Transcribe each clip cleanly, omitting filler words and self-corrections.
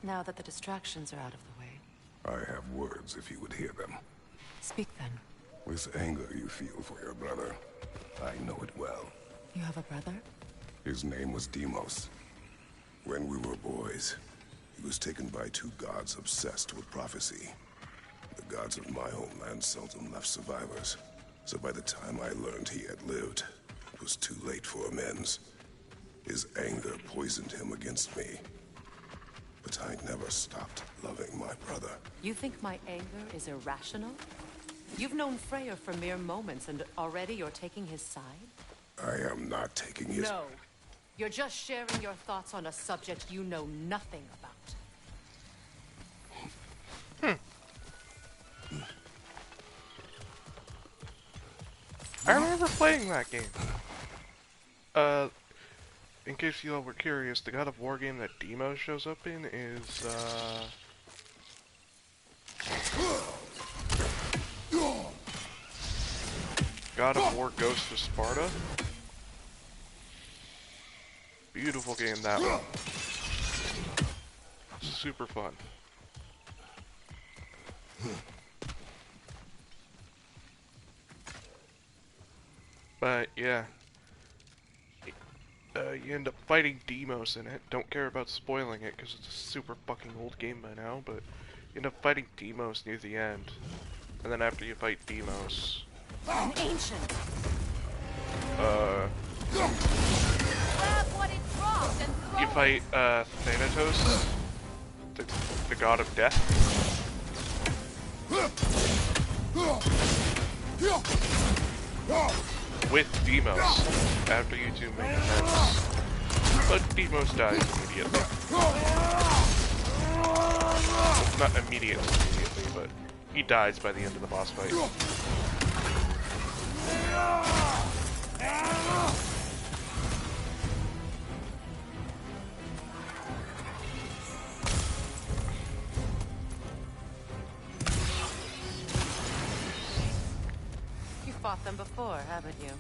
Now that the distractions are out of the way. I have words if you would hear them. Speak then. This anger you feel for your brother, I know it well. You have a brother? His name was Deimos. When we were boys, he was taken by two gods obsessed with prophecy. The gods of my homeland seldom left survivors, so by the time I learned he had lived, it was too late for amends. His anger poisoned him against me. But I never stopped loving my brother. You think my anger is irrational? You've known Freya for mere moments, and already you're taking his side? I am not taking his... No. You're just sharing your thoughts on a subject you know nothing about. I remember playing that game. In case you all were curious, the God of War game that Deimos shows up in is, God of War Ghost of Sparta. Beautiful game, that one. Super fun. But, yeah. You end up fighting Deimos in it. Don't care about spoiling it, because it's a super fucking old game by now, but you end up fighting Deimos near the end. And then after you fight Deimos... An ancient! You fight, Thanatos, the god of death. With Deimos, after you two make amends. But Deimos dies immediately. Not immediately, but he dies by the end of the boss fight. You fought them before, haven't you?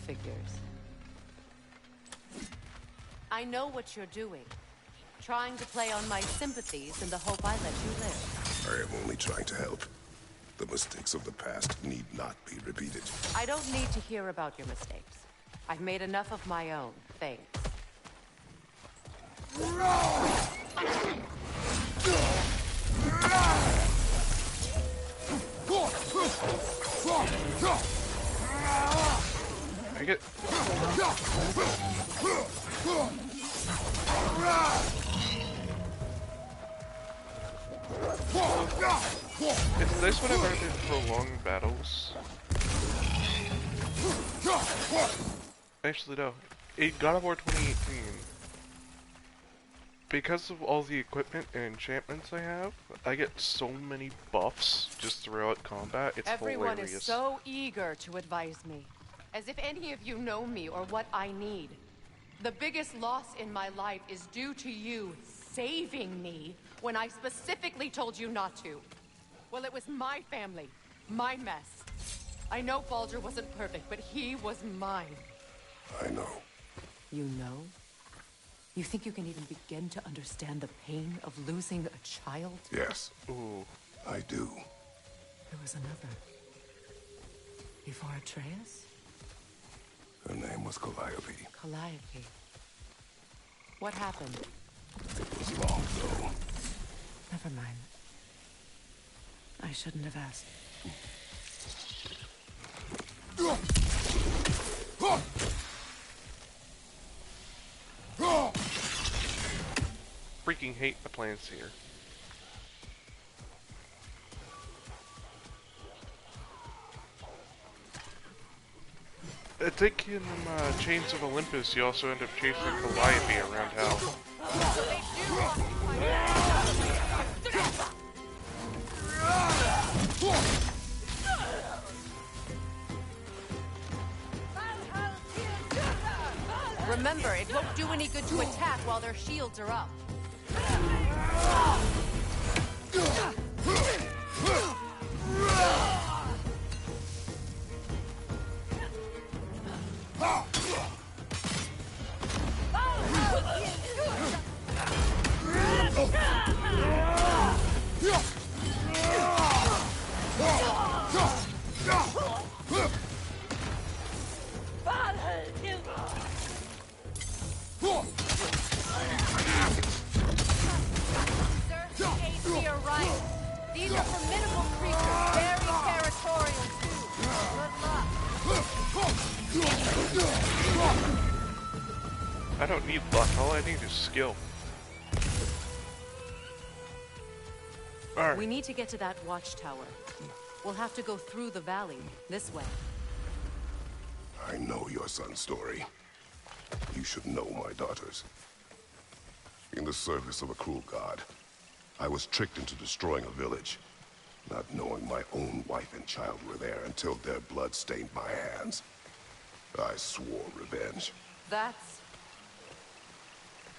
Figures. I know what you're doing. Trying to play on my sympathies in the hope I let you live. I am only trying to help. The mistakes of the past need not be repeated. I don't need to hear about your mistakes. I've made enough of my own, thanks. I get... It's nice whenever there's prolonged battles. Actually, no. In God of War 2018, because of all the equipment and enchantments I have, I get so many buffs just throughout combat. It's Everyone hilarious. is so eager to advise me, as if any of you know me or what I need. The biggest loss in my life is due to you saving me when I specifically told you not to. Well, it was my family, my mess. I know Baldur wasn't perfect, but he was mine. I know. You know? You think you can even begin to understand the pain of losing a child? Yes. Ooh. I do. There was another. Before Atreus? Her name was Calliope. Calliope. What happened? It was long ago. Never mind. I shouldn't have asked. Freaking hate the plants here. I think in Chains of Olympus you also end up chasing Calliope around hell. Remember, it won't do any good to attack while their shields are up. These are formidable creatures, very territorial too. Good luck. I don't need luck, all I need is skill. Alright. We need to get to that watchtower. We'll have to go through the valley, this way. I know your son's story. You should know my daughter's. In the service of a cruel god, I was tricked into destroying a village, not knowing my own wife and child were there until their blood stained my hands. I swore revenge.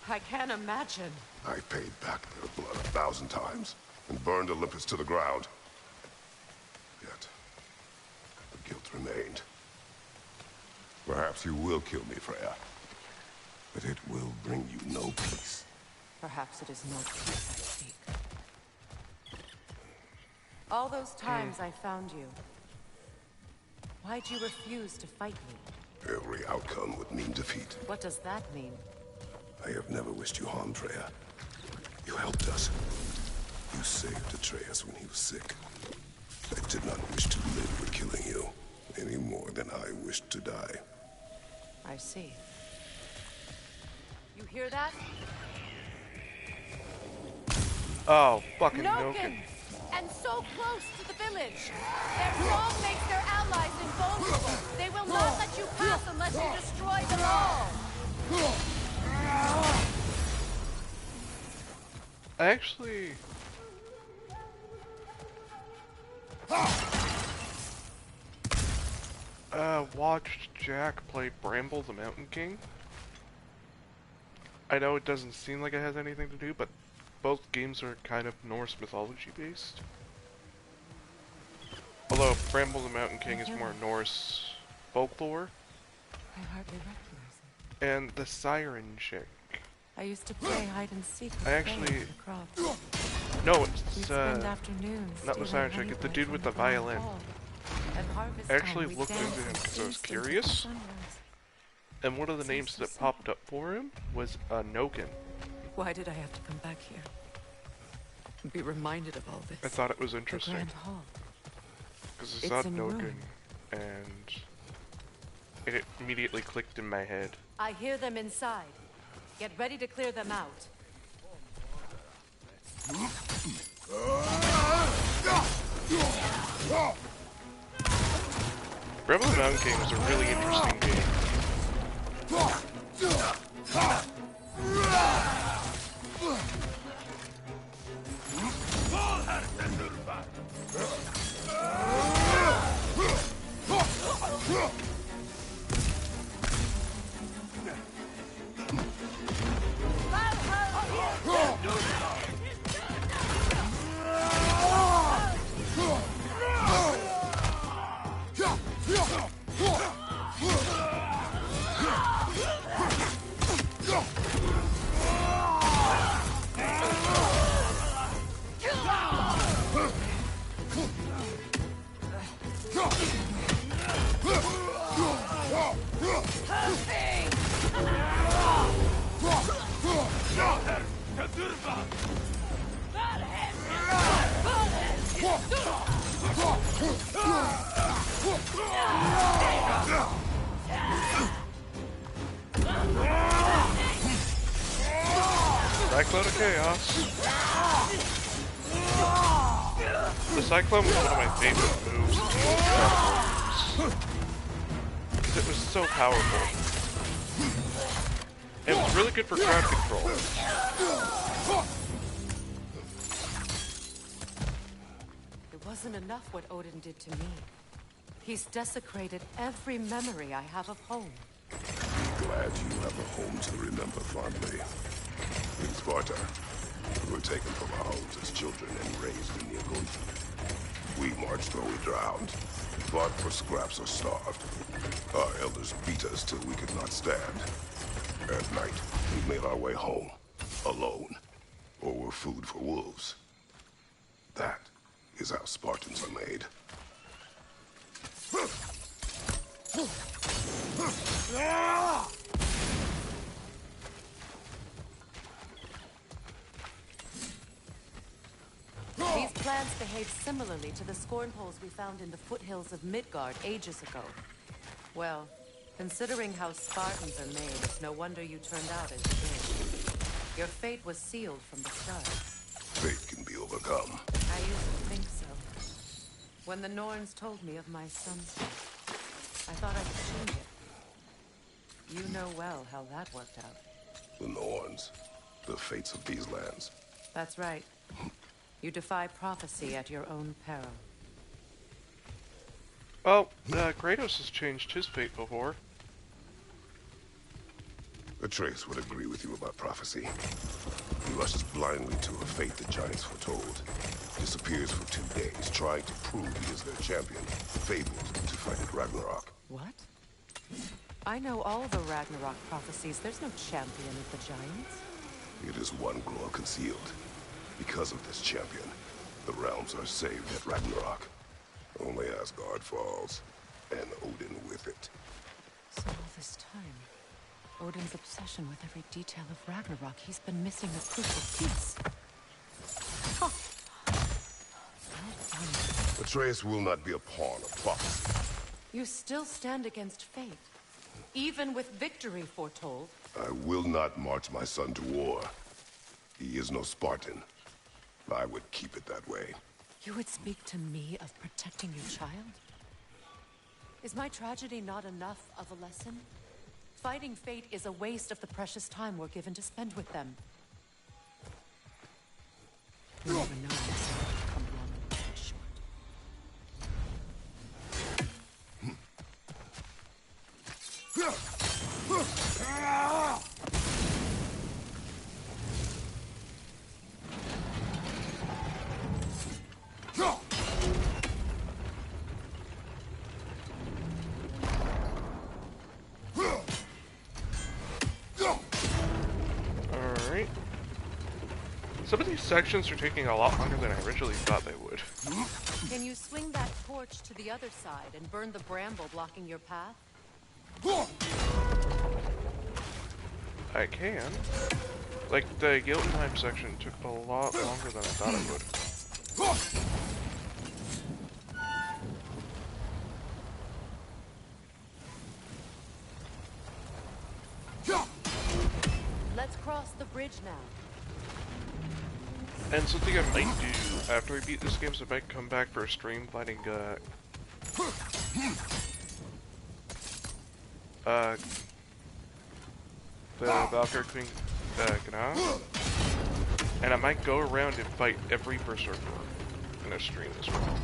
I can't imagine. I paid back their blood 1,000 times and burned Olympus to the ground. Yet, the guilt remained. Perhaps you will kill me, Freya. But it will bring you no peace. Perhaps it is not peace I seek. All those times I found you, why'd you refuse to fight me? Every outcome would mean defeat. What does that mean? I have never wished you harm, Freya. You helped us. You saved Atreus when he was sick. I did not wish to live with killing you, any more than I wished to die. I see. You hear that? Oh, fucking Noken! Noken. And so close to the village! Their song makes their allies invulnerable! They will not let you pass unless you destroy them all! I actually... watched Jack play Bramble the Mountain King. I know it doesn't seem like it has anything to do, but both games are kind of Norse mythology based. Although Bramble the Mountain King is more Norse folklore. I hardly recognize it. And the Siren chick. I used to play hide and seek with I actually- Freya in the crops. No, We'd it's spend afternoons not the stealing Siren chick, honey it's the bread dude from with the Grand violin. Hall. At harvest I actually time, we'd looked into dance him and because I was feast until the curious. sunrise. And one of the Sounds names so that simple. popped up for him was Noken. Why did I have to come back here? Be reminded of all this. I thought it was The interesting. Grand Hall. Because I It's saw in Noken, ruin. and it immediately clicked in my head. I hear them inside. Get ready to clear them out. Bramble the Mountain King was a really interesting game. Cyclone of Chaos. The Cyclone was one of my favorite moves in the old Shadow Warriors. 'Cause it was so powerful. It was really good for crowd control. It wasn't enough what Odin did to me. He's desecrated every memory I have of home. Glad you have a home to remember fondly. In Sparta, we were taken from our homes as children and raised in the Ocean. We marched or we drowned, fought for scraps or starved. Our elders beat us till we could not stand. At night, we made our way home, alone, or were food for wolves. That is how Spartans are made. These plants behave similarly to the scorn poles we found in the foothills of Midgard ages ago. Well, considering how Spartans are made, it's no wonder you turned out as you did. Your fate was sealed from the start. Fate can be overcome. I used to think so. When the Norns told me of my son's death, I thought I could change it. You know well how that worked out. The Norns. The fates of these lands. That's right. You defy prophecy at your own peril. Well, Kratos has changed his fate before. Atreus would agree with you about prophecy. He rushes blindly to a fate the giants foretold. Disappears for 2 days, trying to prove he is their champion. Fabled to fight at Ragnarok. What? I know all the Ragnarok prophecies. There's no champion of the giants. It is one glow concealed. Because of this champion, the realms are saved at Ragnarok. Only Asgard falls, and Odin with it. So all this time, Odin's obsession with every detail of Ragnarok, he's been missing a crucial piece. Huh. Well done. Atreus will not be a pawn of prophecy. You still stand against fate, even with victory foretold. I will not march my son to war. He is no Spartan. I would keep it that way. You would speak to me of protecting your child? Is my tragedy not enough of a lesson? Fighting fate is a waste of the precious time we're given to spend with them. You never know when someone will come along and cut it short. Alright. Some of these sections are taking a lot longer than I originally thought they would. Can you swing that torch to the other side and burn the bramble blocking your path? I can. Like, the Jotunheim section took a lot longer than I thought it would. Let's cross the bridge now. And something I might do after I beat this game is I might come back for a stream fighting, the Valkyrie Queen, Gna. And I might go around and fight every berserker in a stream as well.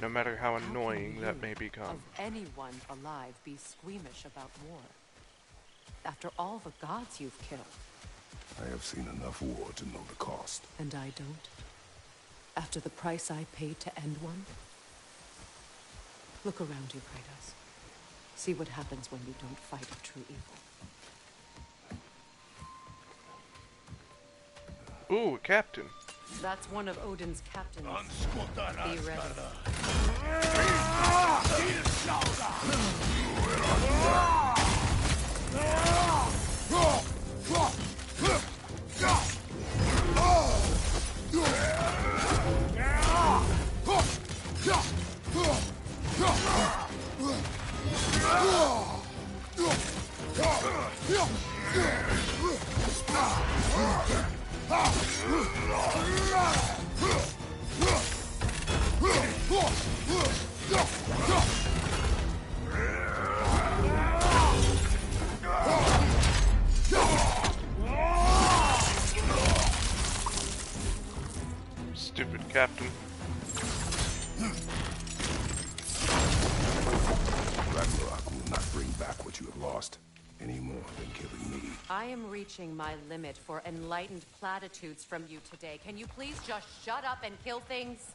No matter how annoying that may become. Of anyone alive be squeamish about war? After all the gods you've killed. I have seen enough war to know the cost. And I don't? After the price I paid to end one? Look around you, Kratos. See what happens when you don't fight a true evil. Ooh, a captain. That's one of Odin's captains. Be ready. Stupid captain. Ragnarok will not bring back what you have lost, any more than killing me. I am reaching my limit for enlightened platitudes from you today. Can you please just shut up and kill things?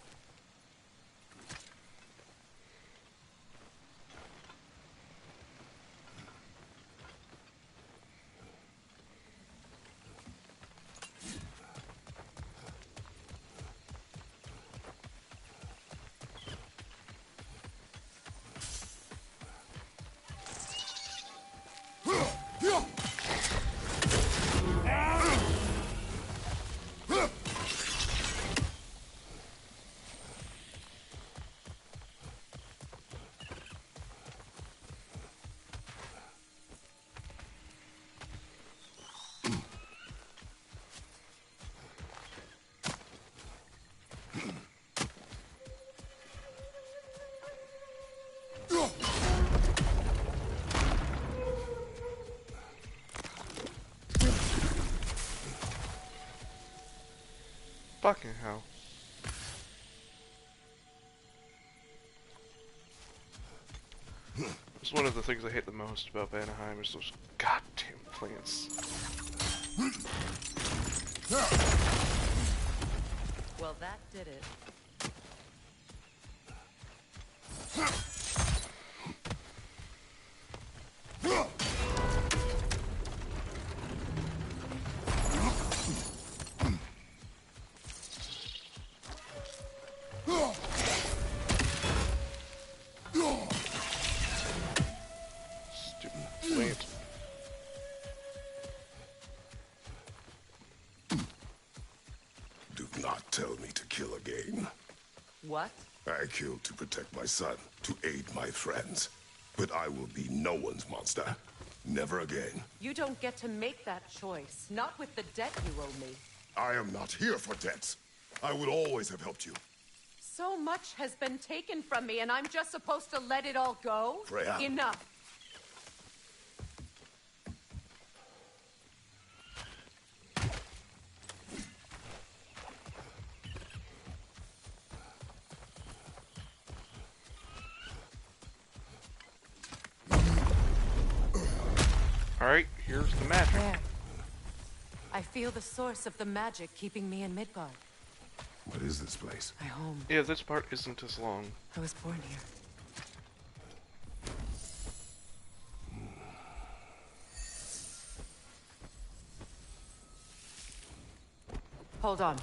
Fucking hell. It's one of the things I hate the most about Vanaheim is those goddamn plants. Well, that did it. Stupid plant. Do not tell me to kill again. What? I killed to protect my son, to aid my friends. But I will be no one's monster. Never again. You don't get to make that choice. Not with the debt you owe me. I am not here for debts. I would always have helped you. So much has been taken from me, and I'm just supposed to let it all go? Freya. Enough. Alright, here's the magic. There. I feel the source of the magic keeping me in Midgard. What is this place? My home. Yeah, this part isn't as long. I was born here. Hold on.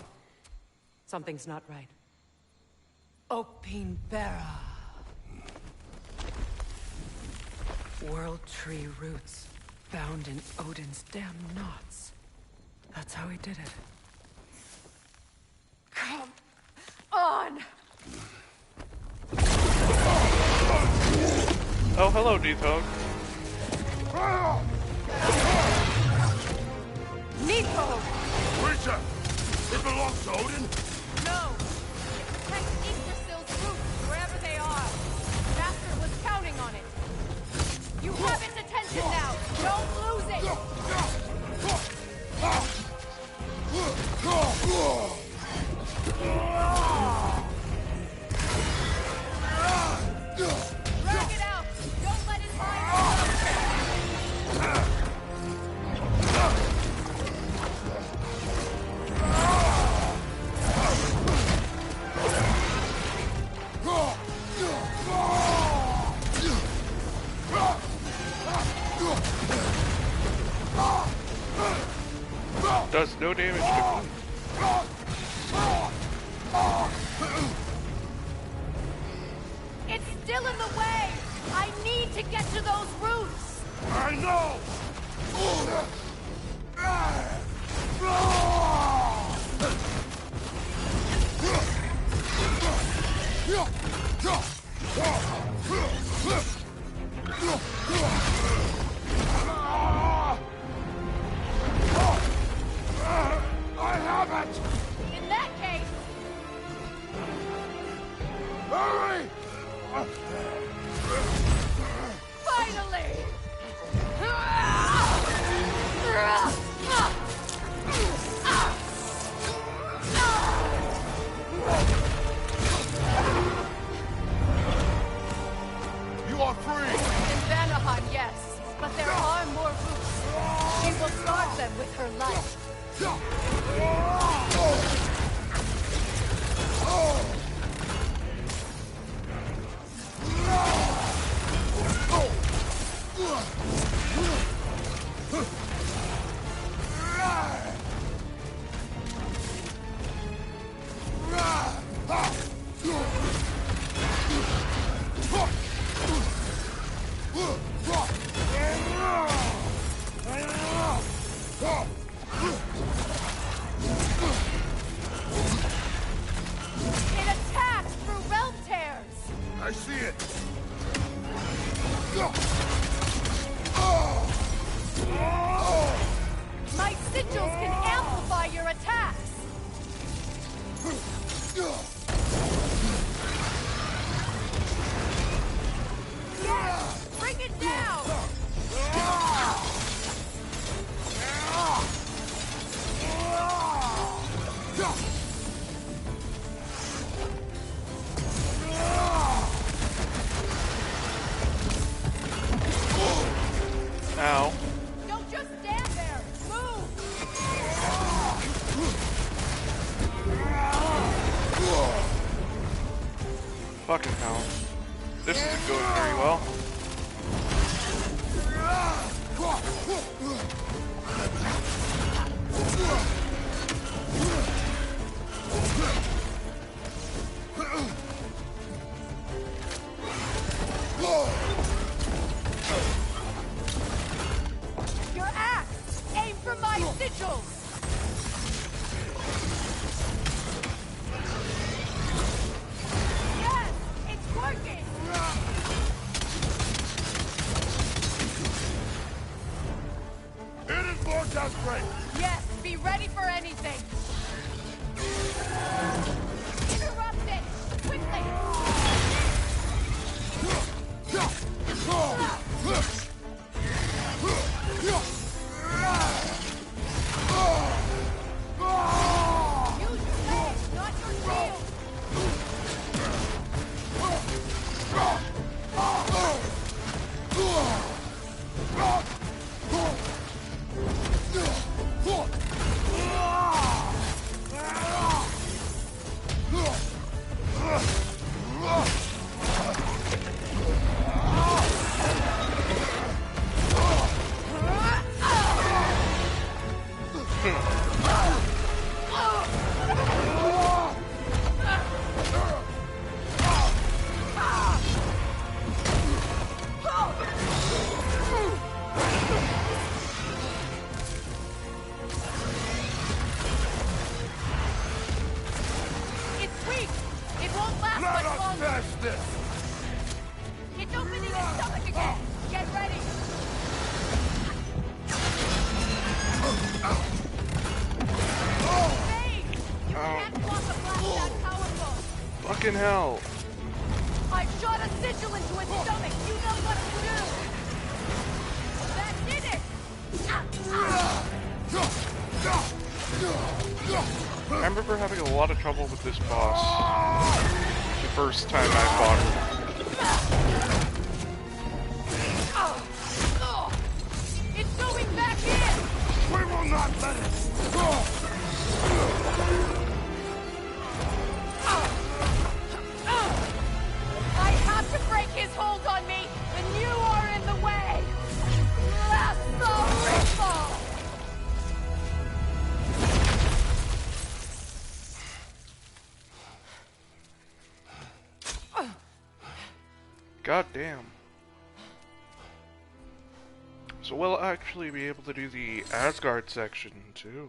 Something's not right. Opinbera. World tree roots bound in Odin's damn knots. That's how he did it. Come on! Oh, hello, Nithog. Nico! Creature! It belongs to Odin? No! It protects Yggdrasil's roots, wherever they are. Master was counting on it. You have its attention now! Don't lose it! Drag it out! Don't let it lie! Does no damage to me. It's still in the way! I need to get to those roots! I know! I have it! In that case, Hurry! finally! You are free! In Vanaheim, yes, but there are more roots. She will guard them with her life. It attacks through realm tears. I see it! My sigils can amplify your attacks. Yes, bring it down. Fucking hell. This isn't going very well. Your axe! Aim for my sigils! Yes! It's working! It is more desperate! Yes, be ready for anything! Interrupt it! Quickly! Use your legs, not your shield! It's weak! It won't last much longer! Smash this! It's opening its stomach again! Get ready! Save! You can't block a blast that powerful! Fucking hell. I shot a sigil into its stomach! You know what to do! That did it! I remember having a lot of trouble with this boss the first time I fought him. It's going back in! We will not let it! I have to break his hold on me, and you are in the way! Lasso Ripple! God damn. So we'll actually be able to do the Asgard section too.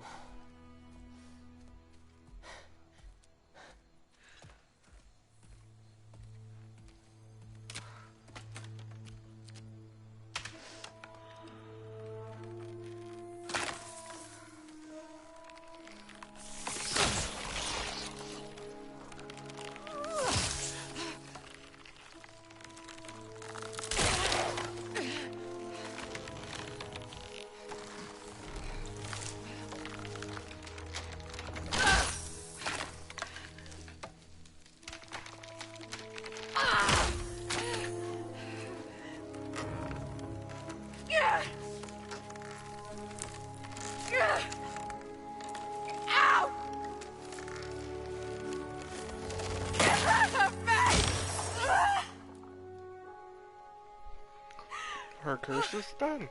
Ow! Her curse is done.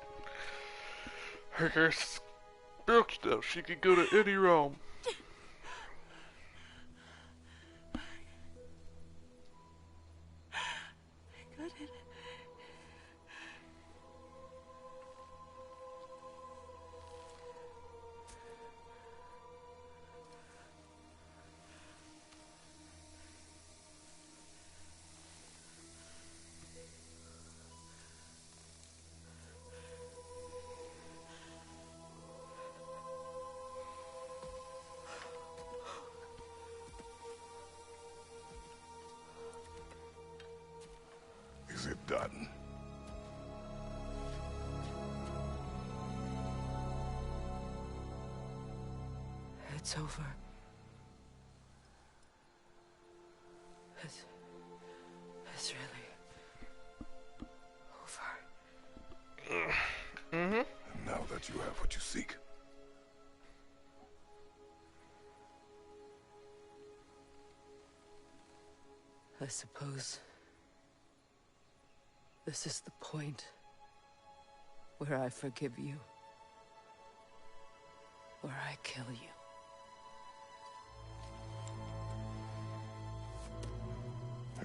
Her curse is broke now. She can go to any realm. Got it. Is it done? It's over. It's really over. And now that you have what you seek, I suppose this is the point where I forgive you, where I kill you.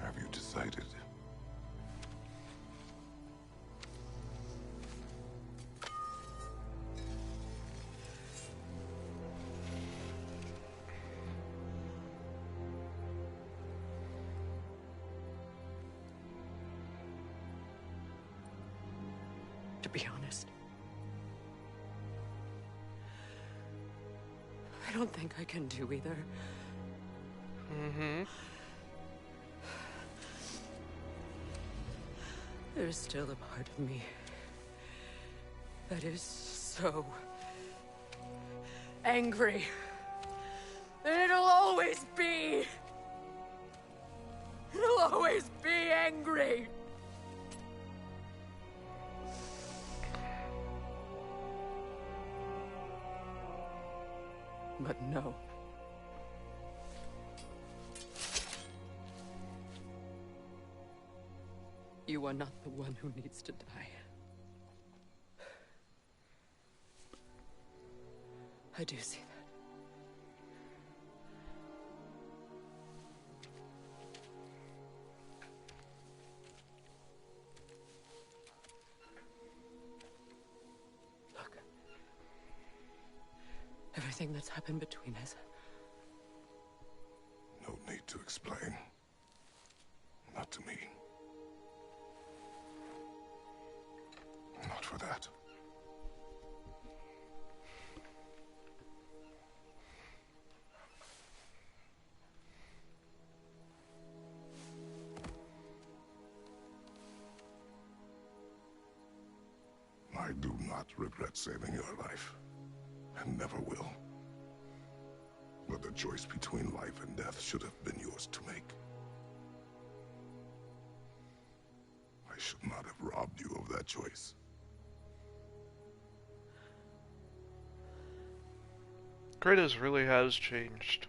Have you decided? To be honest, I don't think I can do either. Mm-hmm. There's still a part of me that is so angry. And it'll always be. It'll always be angry. But no. You are not the one who needs to die. I do see that. Look. Everything that's happened between us. No need to explain. Not to me. Not for that. I do not regret saving your life, and never will. But the choice between life and death should have been yours to make. I should not have robbed you of that choice. Kratos really has changed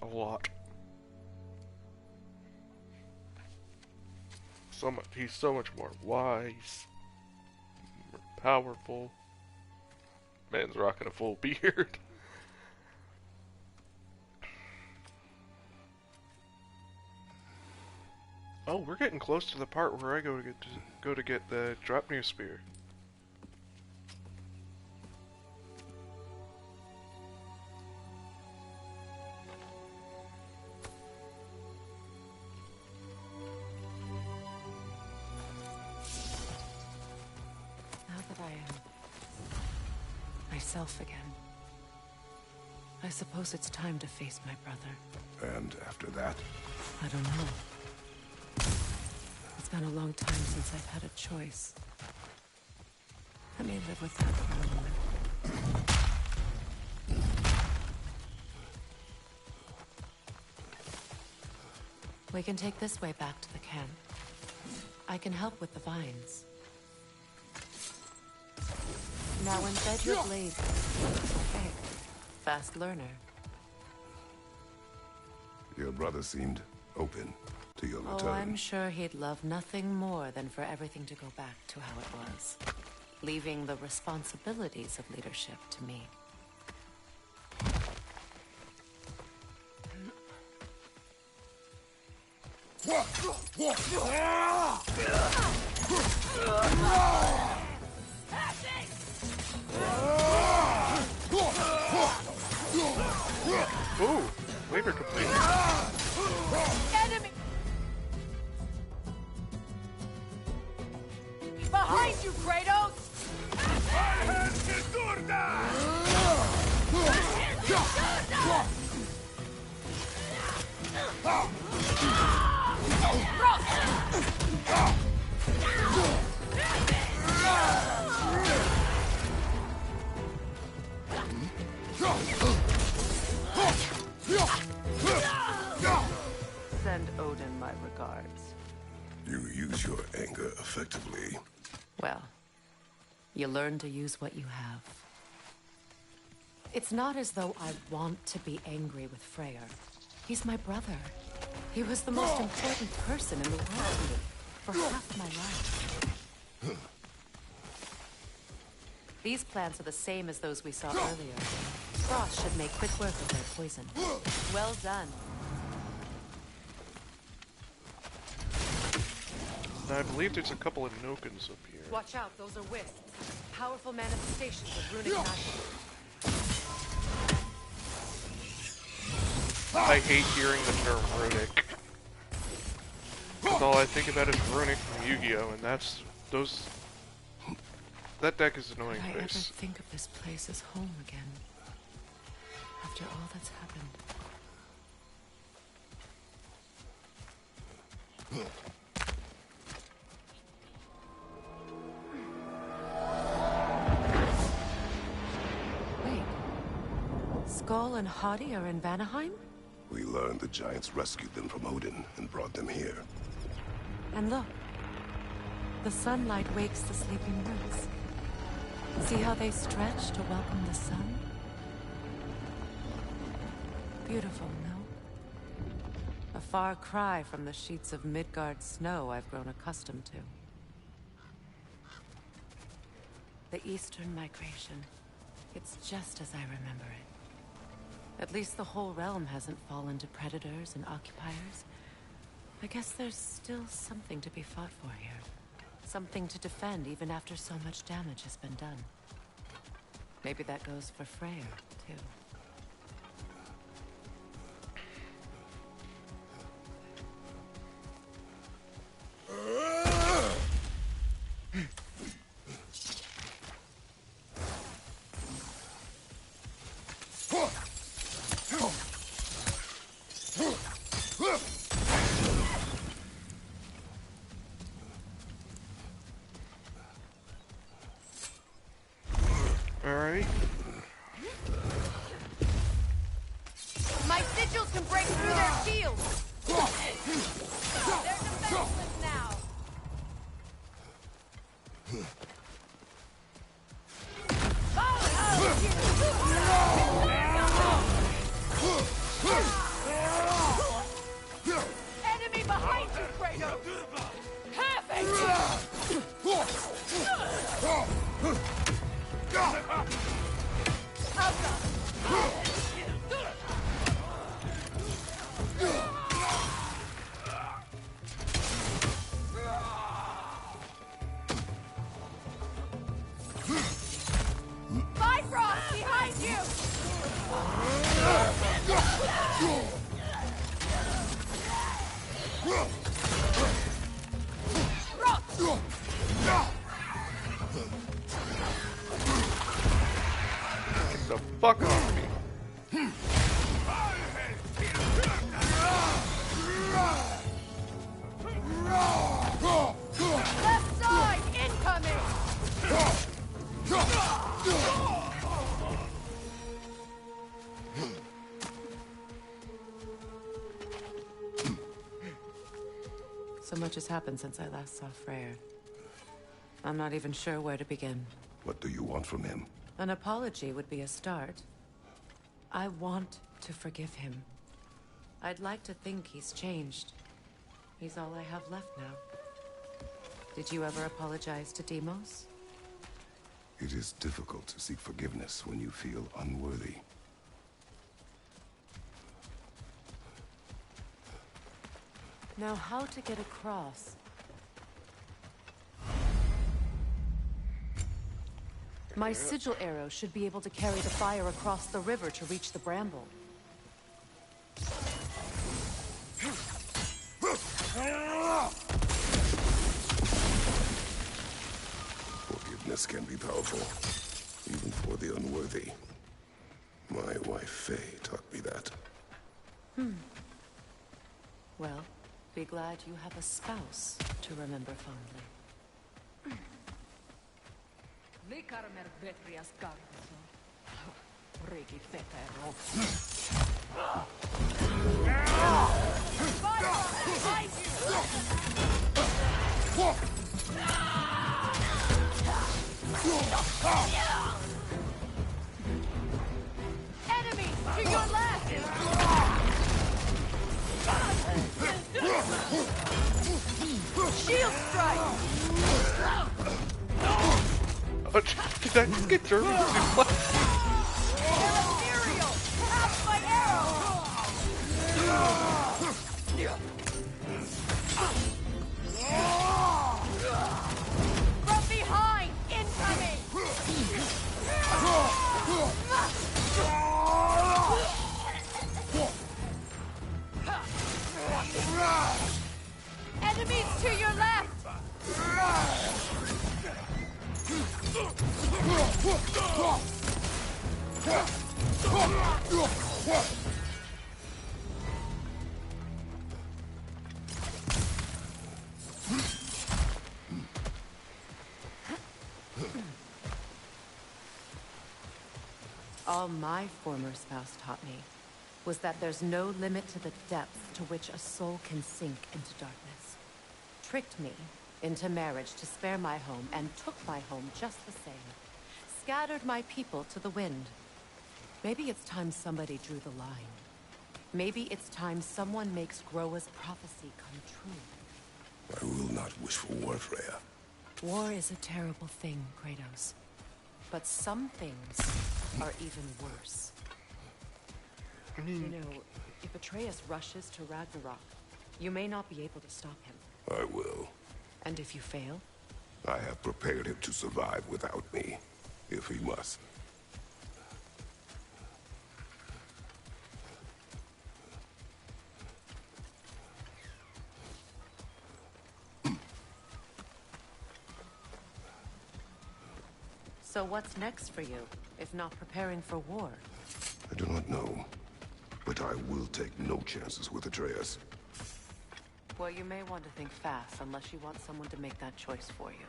a lot. He's so much more wise, more powerful. Man's rocking a full beard. Oh, we're getting close to the part where I go to get the Draupnir spear. Now that I am myself again, I suppose it's time to face my brother. And after that? I don't know. It's been a long time since I've had a choice. Let me live with that for a moment. We can take this way back to the camp. I can help with the vines. Now embed your blade. Okay. Fast learner. Your brother seemed open to your return. Oh, I'm sure he'd love nothing more than for everything to go back to how it was, leaving the responsibilities of leadership to me. Ooh, labor complete. Enemy! Behind you, Kratos! Send Odin my regards. You use your anger effectively. Well, you learn to use what you have. It's not as though I want to be angry with Freya. He's my brother. He was the most important person in the world to me for half my life. These plants are the same as those we saw earlier. Frost should make quick work of their poison. Well done. Now, I believe there's a couple of Nokens up here. Watch out, those are wisps. Powerful manifestations of runic magic. I hate hearing the term runic. Because all I think about is runic from Yu-Gi-Oh! And that's... those... that deck is annoying Could I ever face. think of this place as home again? After all that's happened. Wait. Skull and Hadi are in Vanaheim? We learned the giants rescued them from Odin and brought them here. And look. The sunlight wakes the sleeping roots. See how they stretch to welcome the sun? Beautiful, no? A far cry from the sheets of Midgard snow I've grown accustomed to. The Eastern Migration. It's just as I remember it. At least the whole realm hasn't fallen to predators and occupiers. I guess there's still something to be fought for here. Something to defend even after so much damage has been done. Maybe that goes for Freya, too. Alright. My sigils can break through their shields! They're defenseless now! Enemy behind you, Freya! Perfect! Bifrost behind you! Get the fuck off me. Left side incoming! So much has happened since I last saw Freya. I'm not even sure where to begin. What do you want from him? An apology would be a start. I want to forgive him. I'd like to think he's changed. He's all I have left now. Did you ever apologize to Deimos? It is difficult to seek forgiveness when you feel unworthy. Now, how to get across? My sigil arrow should be able to carry the fire across the river to reach the bramble. Forgiveness can be powerful, even for the unworthy. My wife Faye taught me that. Well, be glad you have a spouse to remember fondly. Enemy to your left! Did I just get German suplex? From behind! Incoming! Enemies to your left! All my former spouse taught me was that there's no limit to the depth to which a soul can sink into darkness. Tricked me into marriage to spare my home and took my home just the same. Scattered my people to the wind. Maybe it's time somebody drew the line. Maybe it's time someone makes Groa's prophecy come true. I will not wish for war, Freya. War is a terrible thing, Kratos. But some things are even worse. You know, if Atreus rushes to Ragnarok, you may not be able to stop him. I will. And if you fail? I have prepared him to survive without me, if he must. So what's next for you, if not preparing for war? I do not know, but I will take no chances with Atreus. Well, you may want to think fast, unless you want someone to make that choice for you.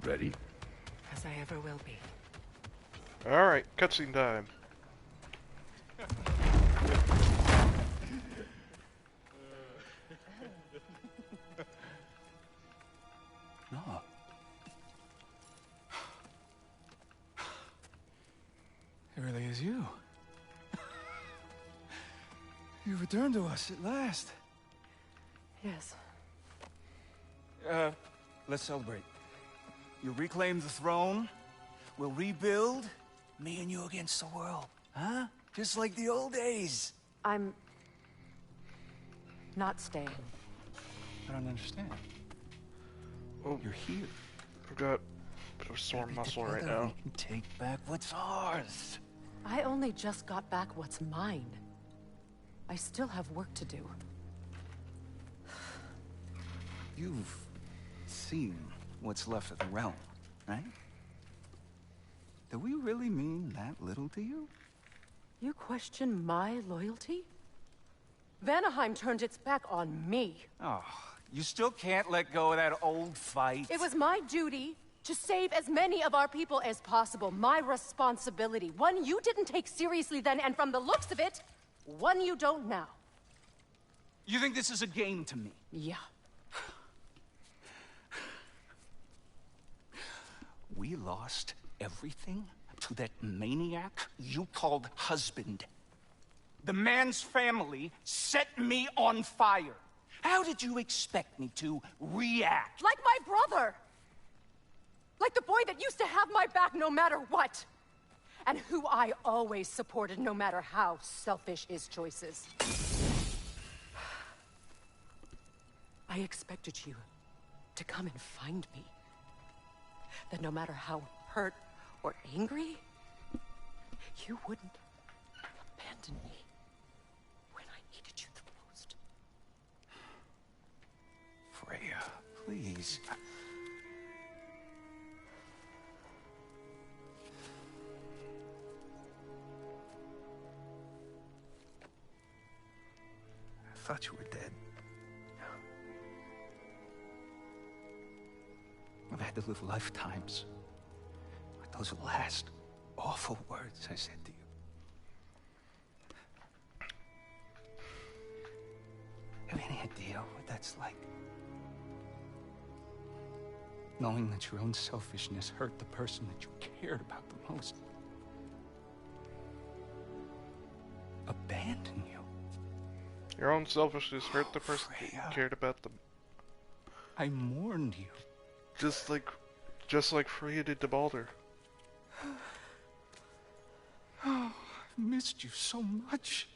Ready? As I ever will be. Alright, cutscene time. No. It really is you. You returned to us at last. Yes. Let's celebrate. You reclaim the throne. We'll rebuild. Me and you against the world. Huh? Just like the old days. I'm... not staying. I don't understand. Oh, You're here. I've got a bit of a sore muscle right Together, now. We can take back what's ours. I only just got back what's mine. I still have work to do. You've seen what's left of the realm, right? Do we really mean that little to you? You question my loyalty? Vanaheim turned its back on me. Oh, you still can't let go of that old fight. It was my duty to save as many of our people as possible. My responsibility. One you didn't take seriously then, and from the looks of it, one you don't now. You think this is a game to me? Yeah. We lost everything to that maniac you called husband. The man's family set me on fire. How did you expect me to react? Like my brother! Like the boy that used to have my back no matter what! And who I always supported no matter how selfish his choices. I expected you to come and find me. That no matter how hurt or angry, you wouldn't abandon me when I needed you the most. Freya, please. I thought you were dead. I've had to live lifetimes with those last awful words I said to you. Have any idea what that's like? Knowing that your own selfishness hurt the person that you cared about the most. Abandon you. Your own selfishness hurt the person that you Freya. cared about the I mourned you. Just like Freya did to Baldur. Oh, I missed you so much.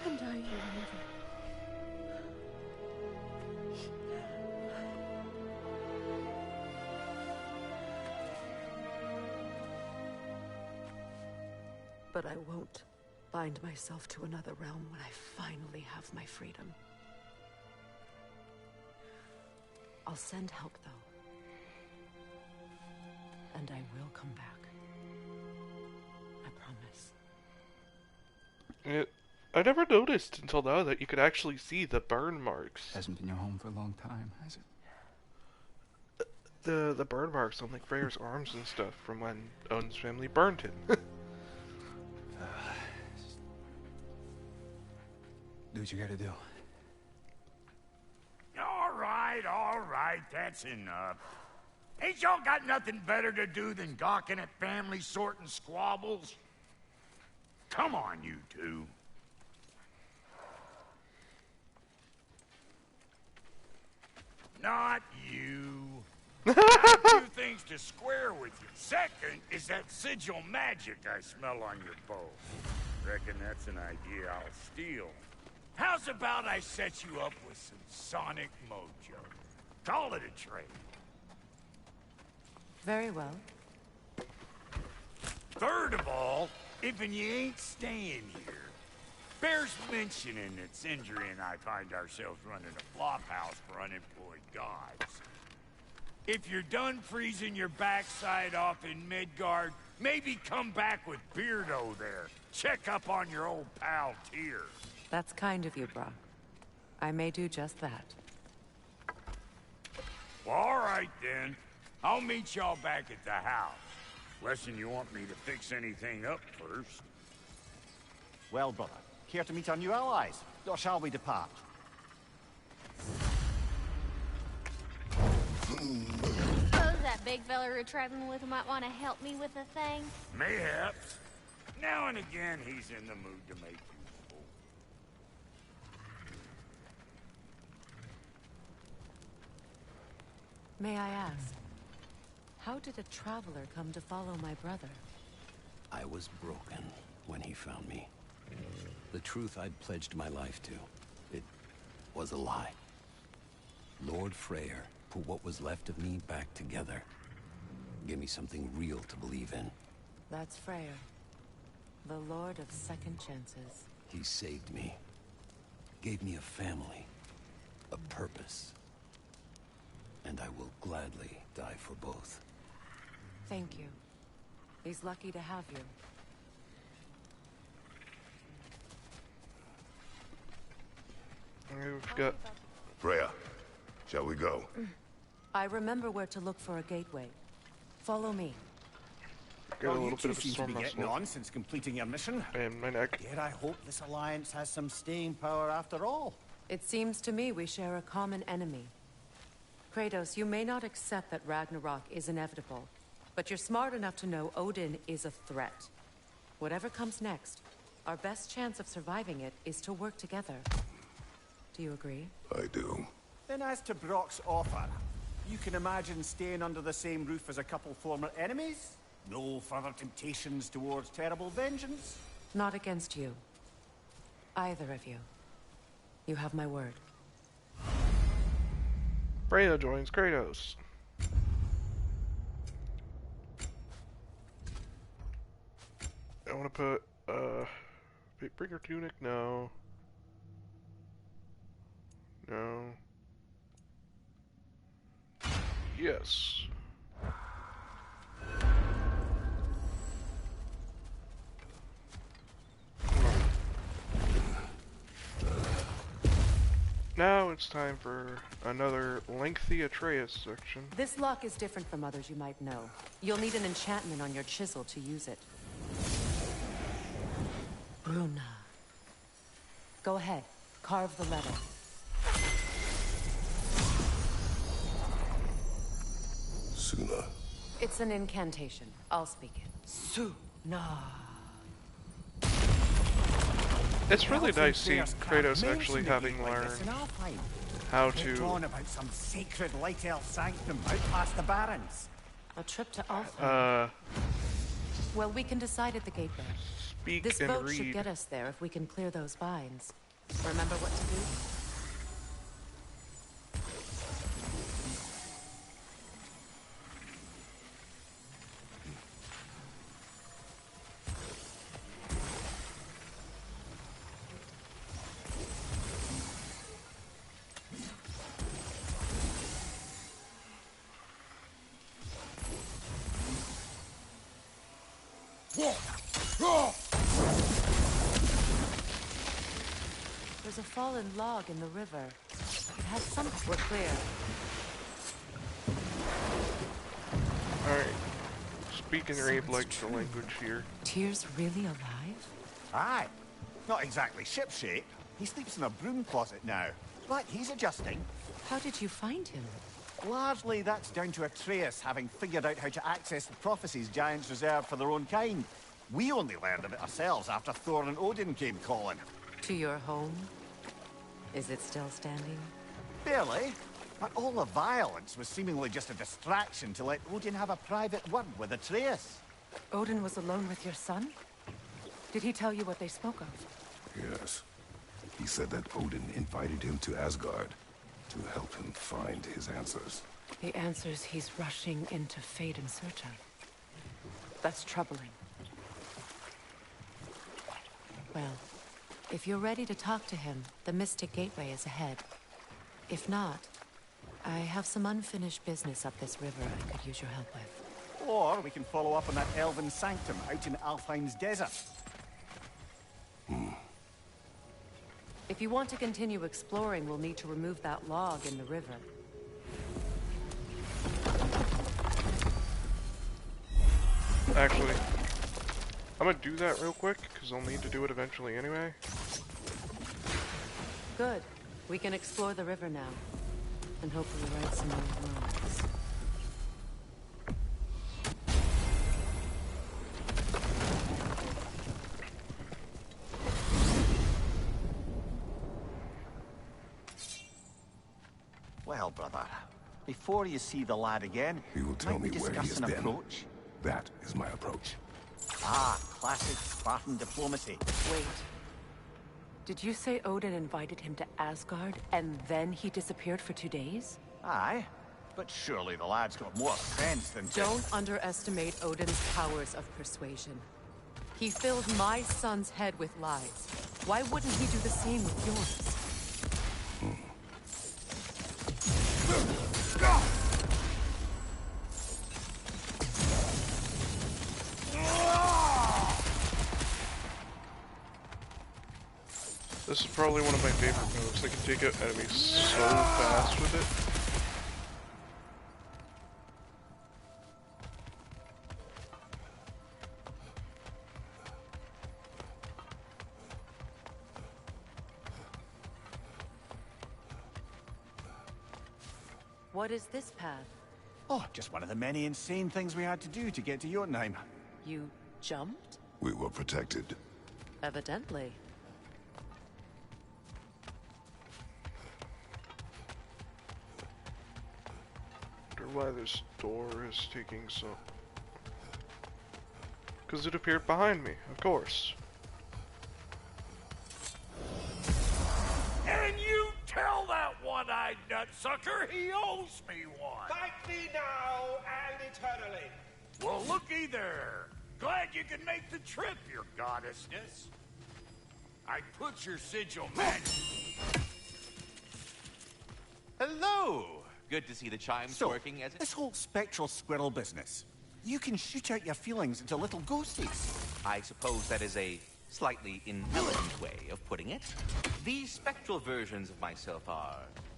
And I, your mother. But I won't bind myself to another realm when I finally have my freedom. I'll send help, though. And I will come back. I promise. I never noticed until now that you could actually see the burn marks. Hasn't been your home for a long time, has it? The burn marks on like Freya's arms and stuff from when Odin's family burned him. Do what you gotta do. All right, that's enough. Ain't y'all got nothing better to do than gawking at family sorting squabbles? Come on, you two. Not you. I have a few things to square with you. Second is that sigil magic I smell on your bow. Reckon that's an idea I'll steal. How's about I set you up with some sonic mojo? Call it a trade. Very well. Third of all, if you ain't staying here, bears mentioning that Sindri and I find ourselves running a flop house for unemployed gods. If you're done freezing your backside off in Midgard, maybe come back with Beardo there. Check up on your old pal Tyr. That's kind of you, Brock. I may do just that. Well, all right then. I'll meet y'all back at the house. Lesson you want me to fix anything up first. Well, brother, care to meet our new allies? Or shall we depart? Suppose that big fella we're traveling with might want to help me with a thing. Mayhaps. Now and again, he's in the mood to make useful. May I ask, how did a traveler come to follow my brother? I was broken when he found me. The truth I'd pledged my life to, it was a lie. Lord Freya put what was left of me back together. Gave me something real to believe in. That's Freya, the Lord of Second Chances. He saved me. Gave me a family. A purpose. And I will gladly die for both. Thank you. He's lucky to have you. We've got... Freya, shall we go? I remember where to look for a gateway. Follow me. Got a Well, little you bit two of a seem to sore be getting muscle on since completing your mission. in my neck. Yet I hope this alliance has some staying power after all. It seems to me we share a common enemy. Kratos, you may not accept that Ragnarok is inevitable, but you're smart enough to know Odin is a threat. Whatever comes next, our best chance of surviving it is to work together. Do you agree? I do. Then as to Brock's offer, you can imagine staying under the same roof as a couple former enemies? No further temptations towards terrible vengeance? Not against you. Either of you. You have my word. Freya joins Kratos. I want to put, bring her tunic? No. No. Yes. Now it's time for another lengthy Atreus section. This lock is different from others you might know. You'll need an enchantment on your chisel to use it. Bruna. Go ahead. Carve the letter. Suna. It's an incantation. I'll speak it. Suna. It's really Elven nice seeing players can't Kratos mention actually the having gate like this learned in Alfheim. how Kept on to about some sacred light elf sanctum out past the barrens. A trip to Alfheim. uh Well, we can decide at the gateway. speak This and boat should read. get us there if we can clear those vines. Remember what to do? There's a fallen log in the river. It has something. We're clear. Alright. Speak and read like the language here. Tyr's really alive? Aye. Not exactly shipshape. He sleeps in a broom closet now. But he's adjusting. How did you find him? Largely, that's down to Atreus having figured out how to access the prophecies giants reserved for their own kind. We only learned of it ourselves after Thor and Odin came calling. To your home? Is it still standing? Barely. But all the violence was seemingly just a distraction to let Odin have a private word with Atreus. Odin was alone with your son? Did he tell you what they spoke of? Yes. He said that Odin invited him to Asgard to help him find his answers. The answers he's rushing into fate in search of. That's troubling. Well, if you're ready to talk to him, the Mystic Gateway is ahead. If not, I have some unfinished business up this river I could use your help with. Or we can follow up on that elven sanctum out in Alfheim's desert. If you want to continue exploring, we'll need to remove that log in the river. Actually, I'm gonna do that real quick, because I'll need to do it eventually anyway. Good. We can explore the river now. And hopefully right some more wrongs. Well, brother, before you see the lad again, He will tell might we me where he discuss has an been. approach? That is my approach. Ah, classic Spartan diplomacy. Wait. Did you say Odin invited him to Asgard, and then he disappeared for 2 days? Aye, but surely the lad's got more sense than to... Don't underestimate Odin's powers of persuasion. He filled my son's head with lies. Why wouldn't he do the same with yours? This is probably one of my favorite moves. I can take out enemies so fast with it. What is this path? Oh, just one of the many insane things we had to do to get to Jotunheim. You jumped? We were protected. Evidently. Wonder why this door is taking so... Because it appeared behind me, of course. And you tell that one-eyed nutsucker he owes me one. Thank me now and eternally. Well, looky there. Glad you can make the trip, your goddessness. I put your sigil magic. Hello! Good to see the chimes So, working as it... this whole spectral squirrel business. You can shoot out your feelings into little ghosties. I suppose that is a slightly inelegant way of putting it. These spectral versions of myself are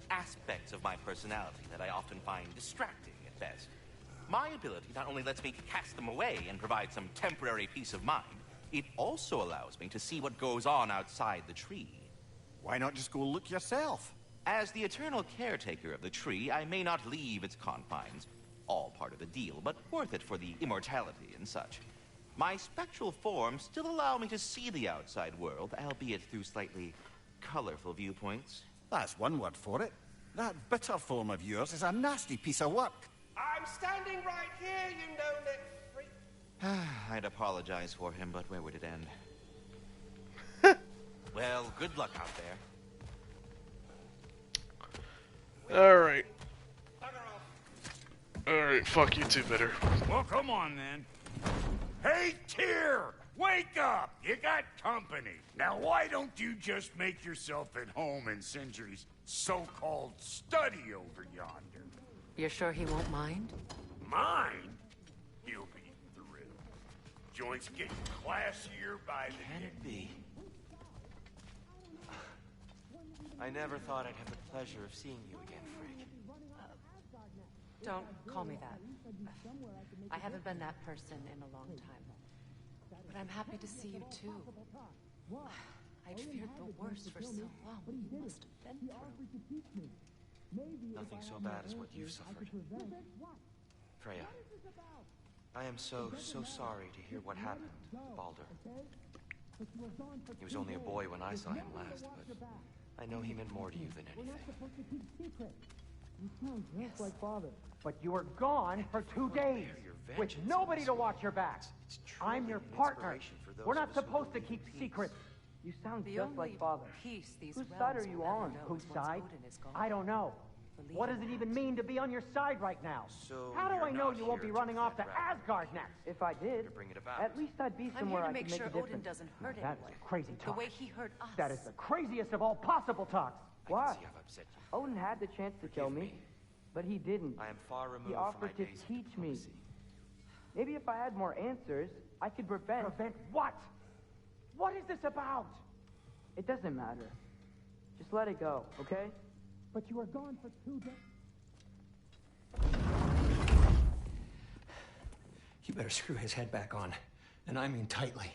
aspects of my personality that I often find distracting at best. My ability not only lets me cast them away and provide some temporary peace of mind, it also allows me to see what goes on outside the tree. Why not just go look yourself? As the eternal caretaker of the tree, I may not leave its confines. All part of the deal, but worth it for the immortality and such. My spectral forms still allow me to see the outside world, albeit through slightly colorful viewpoints. That's one word for it. That bitter form of yours is a nasty piece of work. I'm standing right here, you no-neck freak. I'd apologize for him, but where would it end? Well, good luck out there. Alright. Alright, fuck you too, Bitter. Well, come on then. Hey, Tyr! Wake up! You got company. Now, why don't you just make yourself at home in Sindri's so-called study over yonder? You're sure he won't mind? Mine? He'll be thrilled. Joints getting classier by the Can day. it be? I never thought I'd have the pleasure of seeing you again, Freak. Don't call me that. I haven't been that person in a long time. But I'm happy to see you too. I'd feared the worst for so long. What you must have been through. Nothing so bad as what you've suffered. Freya, I am so sorry to hear what happened to Baldur. He was only a boy when I saw him last, but I know he meant more to you than anything. Yes. Like father. But you were gone for 2 days, with nobody to watch your back. I'm your partner. We're not supposed to keep secrets. You sound just like father. Whose side are you on? Whose side? I don't know. What does it even mean to be on your side right now? So how do I know you won't be here running to off to defend Asgard next? If I did, at least I'd be somewhere I could make a difference. Odin doesn't hurt That's anyone. crazy talk. The way he hurt us. That is the craziest of all possible talks. Why? Odin had the chance to kill me, but he didn't. I am far removed He offered from my to days of teach me. diplomacy. Maybe if I had more answers, I could prevent... Prevent what? What is this about? It doesn't matter. Just let it go, okay? But you were gone for 2 days. You better screw his head back on, and I mean tightly.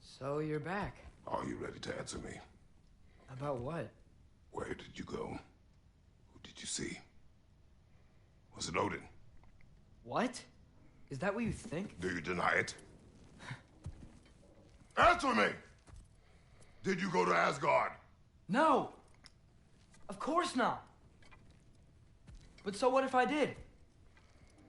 So you're back. Are you ready to answer me? About what? Where did you go? Who did you see? Was it Odin? What? Is that what you think? Do you deny it? Answer me! Did you go to Asgard? No! Of course not! But so what if I did?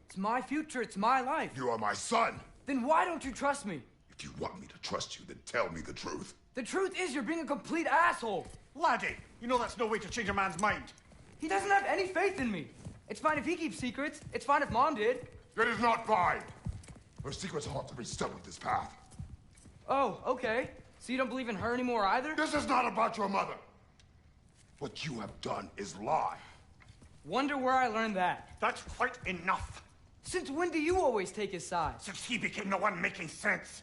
It's my future, it's my life. You are my son! Then why don't you trust me? If you want me to trust you, then tell me the truth. The truth is you're being a complete asshole! Laddie, you know that's no way to change a man's mind. He doesn't have any faith in me. It's fine if he keeps secrets. It's fine if Mom did. It is not fine! Her secrets ought to be stuck with this path. Oh, okay. So you don't believe in her anymore either? This is not about your mother. What you have done is lie. Wonder where I learned that. That's quite enough. Since when do you always take his side? Since he became the one making sense.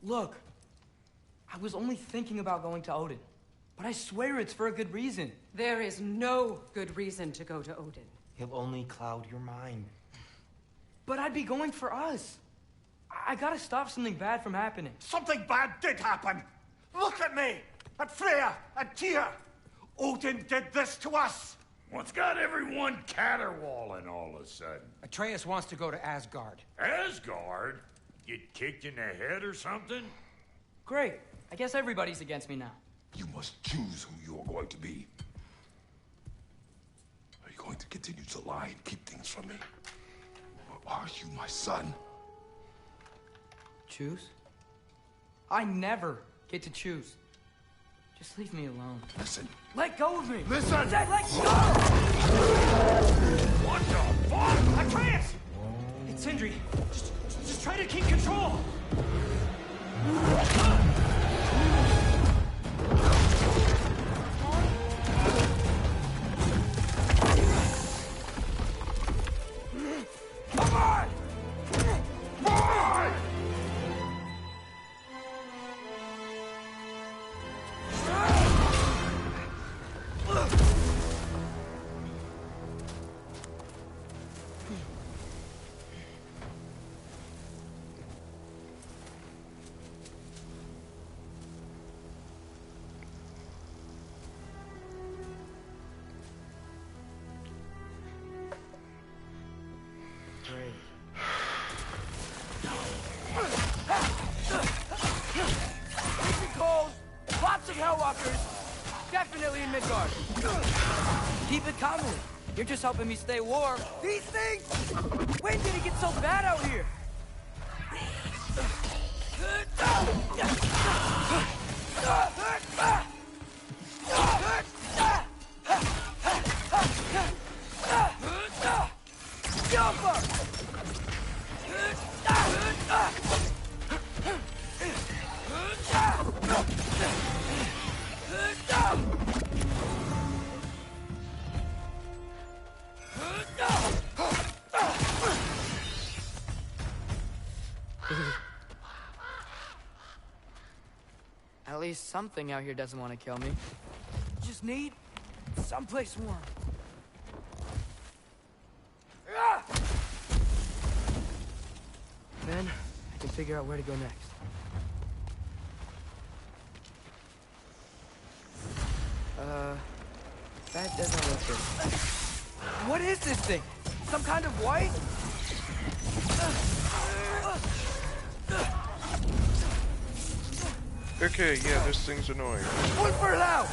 Look, I was only thinking about going to Odin, but I swear it's for a good reason. There is no good reason to go to Odin. He'll only cloud your mind. But I'd be going for us. I gotta stop something bad from happening. Something bad did happen. Look at me, at Freya, at Tyr. Odin did this to us. What's got everyone caterwauling all of a sudden? Atreus wants to go to Asgard. Asgard? Get kicked in the head or something? Great. I guess everybody's against me now. You must choose who you are going to be. Are you going to continue to lie and keep things from me? Or are you my son? Choose? I never get to choose. Just leave me alone. Listen. Let go of me! Listen! Let go! What the fuck? Atreus! It's Sindri. Just try to keep control! Come on! Boy! orders. Definitely in Midgard. Keep it calmly. You're just helping me stay warm. These things! When did it get so bad out here? At least something out here doesn't want to kill me. Just need someplace warm. Then I can figure out where to go next. That doesn't look good. What is this thing? Some kind of white? Okay, yeah, this thing's annoying. One for now!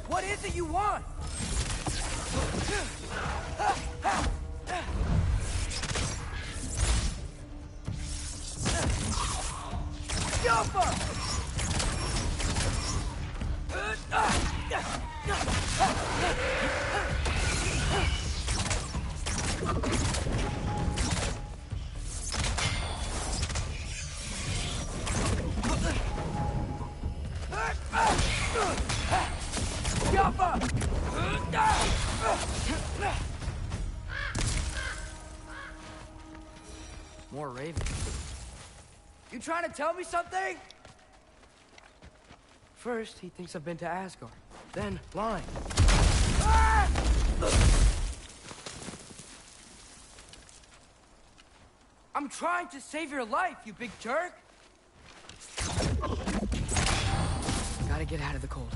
What is it you want? Jumper! More ravens. You trying to tell me something? First, he thinks I've been to Asgard. Then, lying. Ah! I'm trying to save your life, you big jerk! Gotta get out of the cold.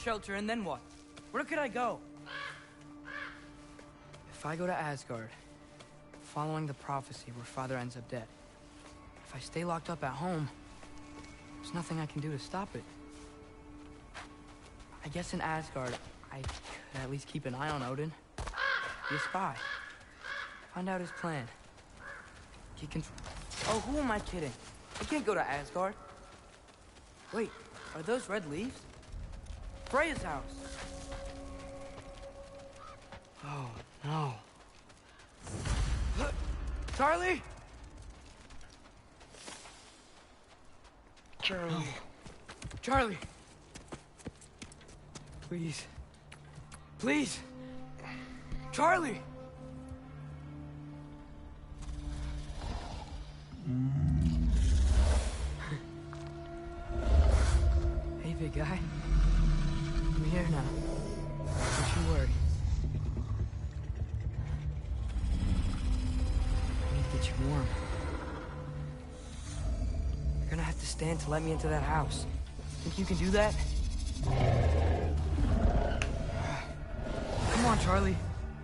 Shelter, and then what? Where could I go? If I go to Asgard, following the prophecy where Father ends up dead, if I stay locked up at home, there's nothing I can do to stop it. I guess in Asgard, I could at least keep an eye on Odin. Be a spy. Find out his plan. He can... Oh, who am I kidding? I can't go to Asgard. Wait, are those red leaves? Freya's house. Oh, no. Charlie? Charlie. No. Charlie. Please. Please. Charlie. Hey, big guy. I'm here now. Don't you worry. I need to get you warm. You're gonna have to stand to let me into that house. Think you can do that? Come on, Charlie.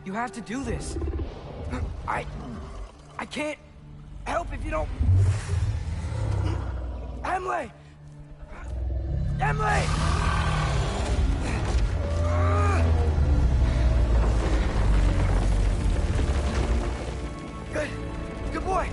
You have to do this. I can't help if you don't... Emily! Emily! Good boy.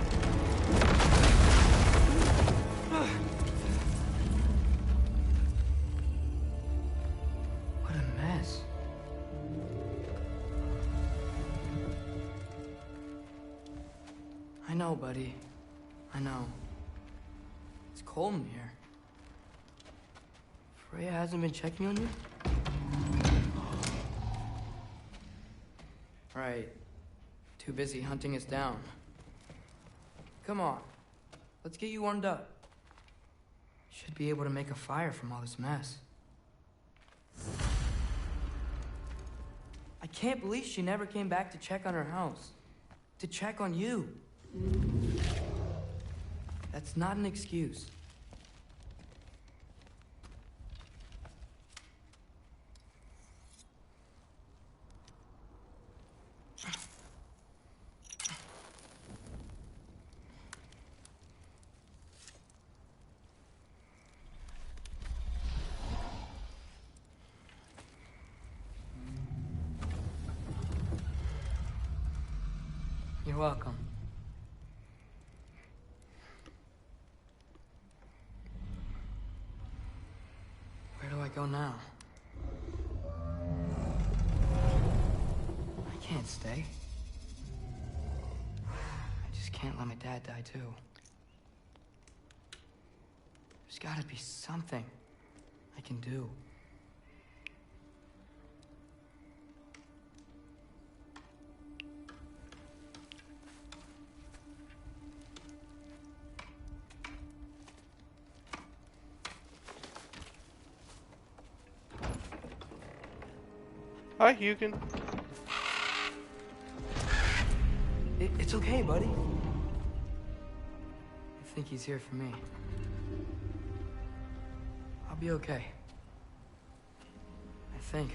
know, buddy. I know. It's cold in here. Freya hasn't been checking on you? Right. Too busy hunting us down. Come on. Let's get you warmed up. Should be able to make a fire from all this mess. I can't believe she never came back to check on her house. To check on you. That's not an excuse. You're welcome. Where do I go now? I can't stay. I just can't let my dad die too. There's gotta be something I can do. Hi, Hugin. It's okay, buddy. I think he's here for me. I'll be okay. I think.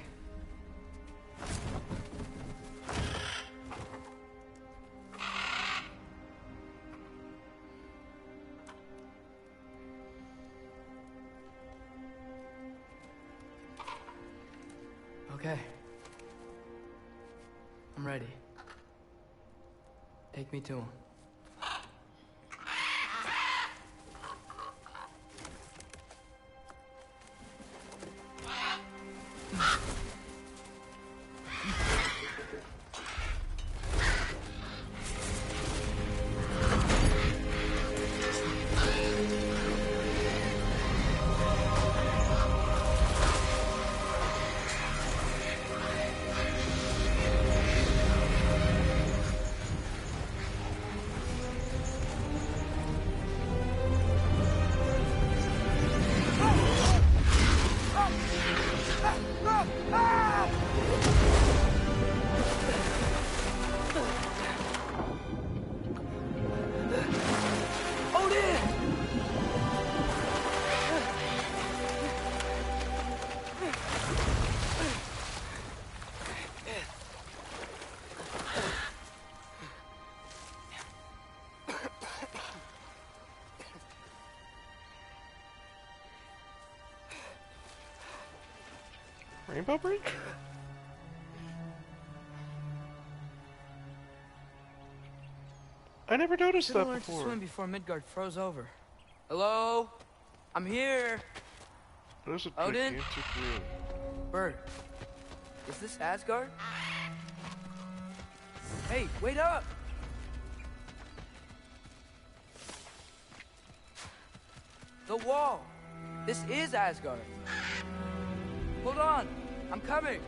Okay. I'm ready. Take me to him. Rainbow Bridge? I never noticed that learned before. to swim before Midgard froze over. Hello? I'm here. There's a Odin? gigantic room. Bird. Is this Asgard? Hey, wait up! The wall! This is Asgard! Hold on! I'm coming!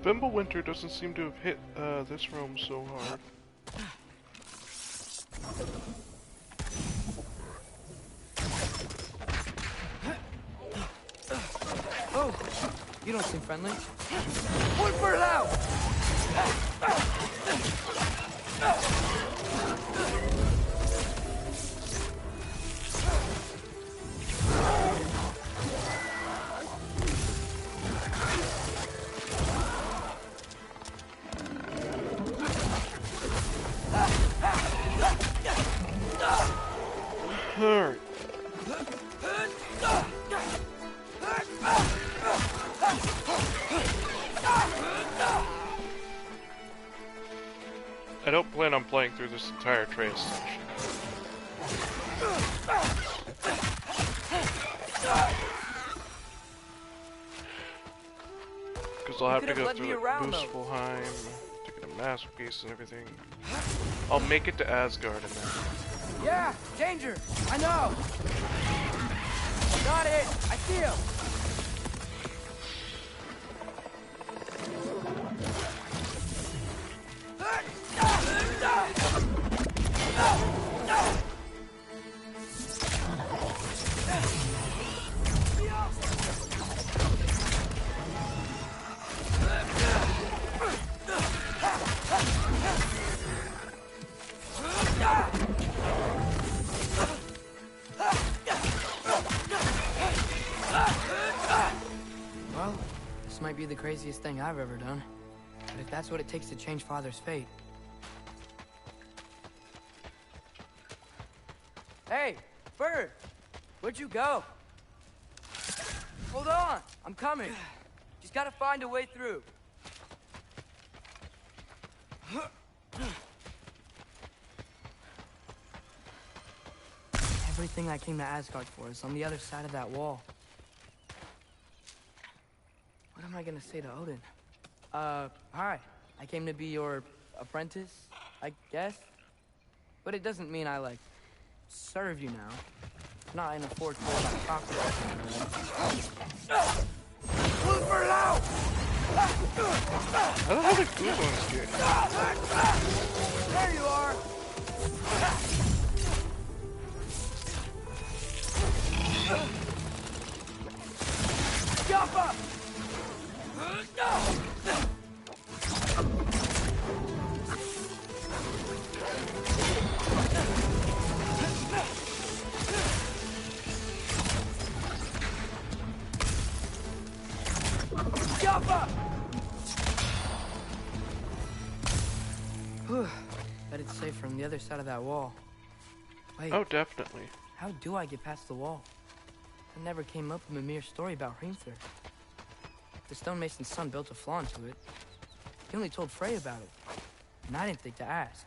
Fimbulwinter doesn't seem to have hit this realm so hard. Oh! You don't seem friendly. One for it out! Hurt. I don't plan on playing through this entire trace section. Because I'll have to go through like Muspelheim, to get a masterpiece and everything. I'll make it to Asgard and then. Yeah, danger! I know! Got it! I see him! Well, this might be the craziest thing I've ever done. But if that's what it takes to change Father's fate... Hey, Bird! Where'd you go? Hold on! I'm coming! Just gotta find a way through. Everything I came to Asgard for is on the other side of that wall. What am I gonna say to Odin? Hi. I came to be your apprentice, I guess? But it doesn't mean I, like, serve you now. Not in a forge where I talk to you. Move for low! I don't have a good one's good. There you are! Jump up! Jump up! Bet it's safe from the other side of that wall. Wait. Oh, definitely. How do I get past the wall? It never came up in Mimir's story about Hrimthur. The stonemason's son built a flaw into it. He only told Freya about it. And I didn't think to ask.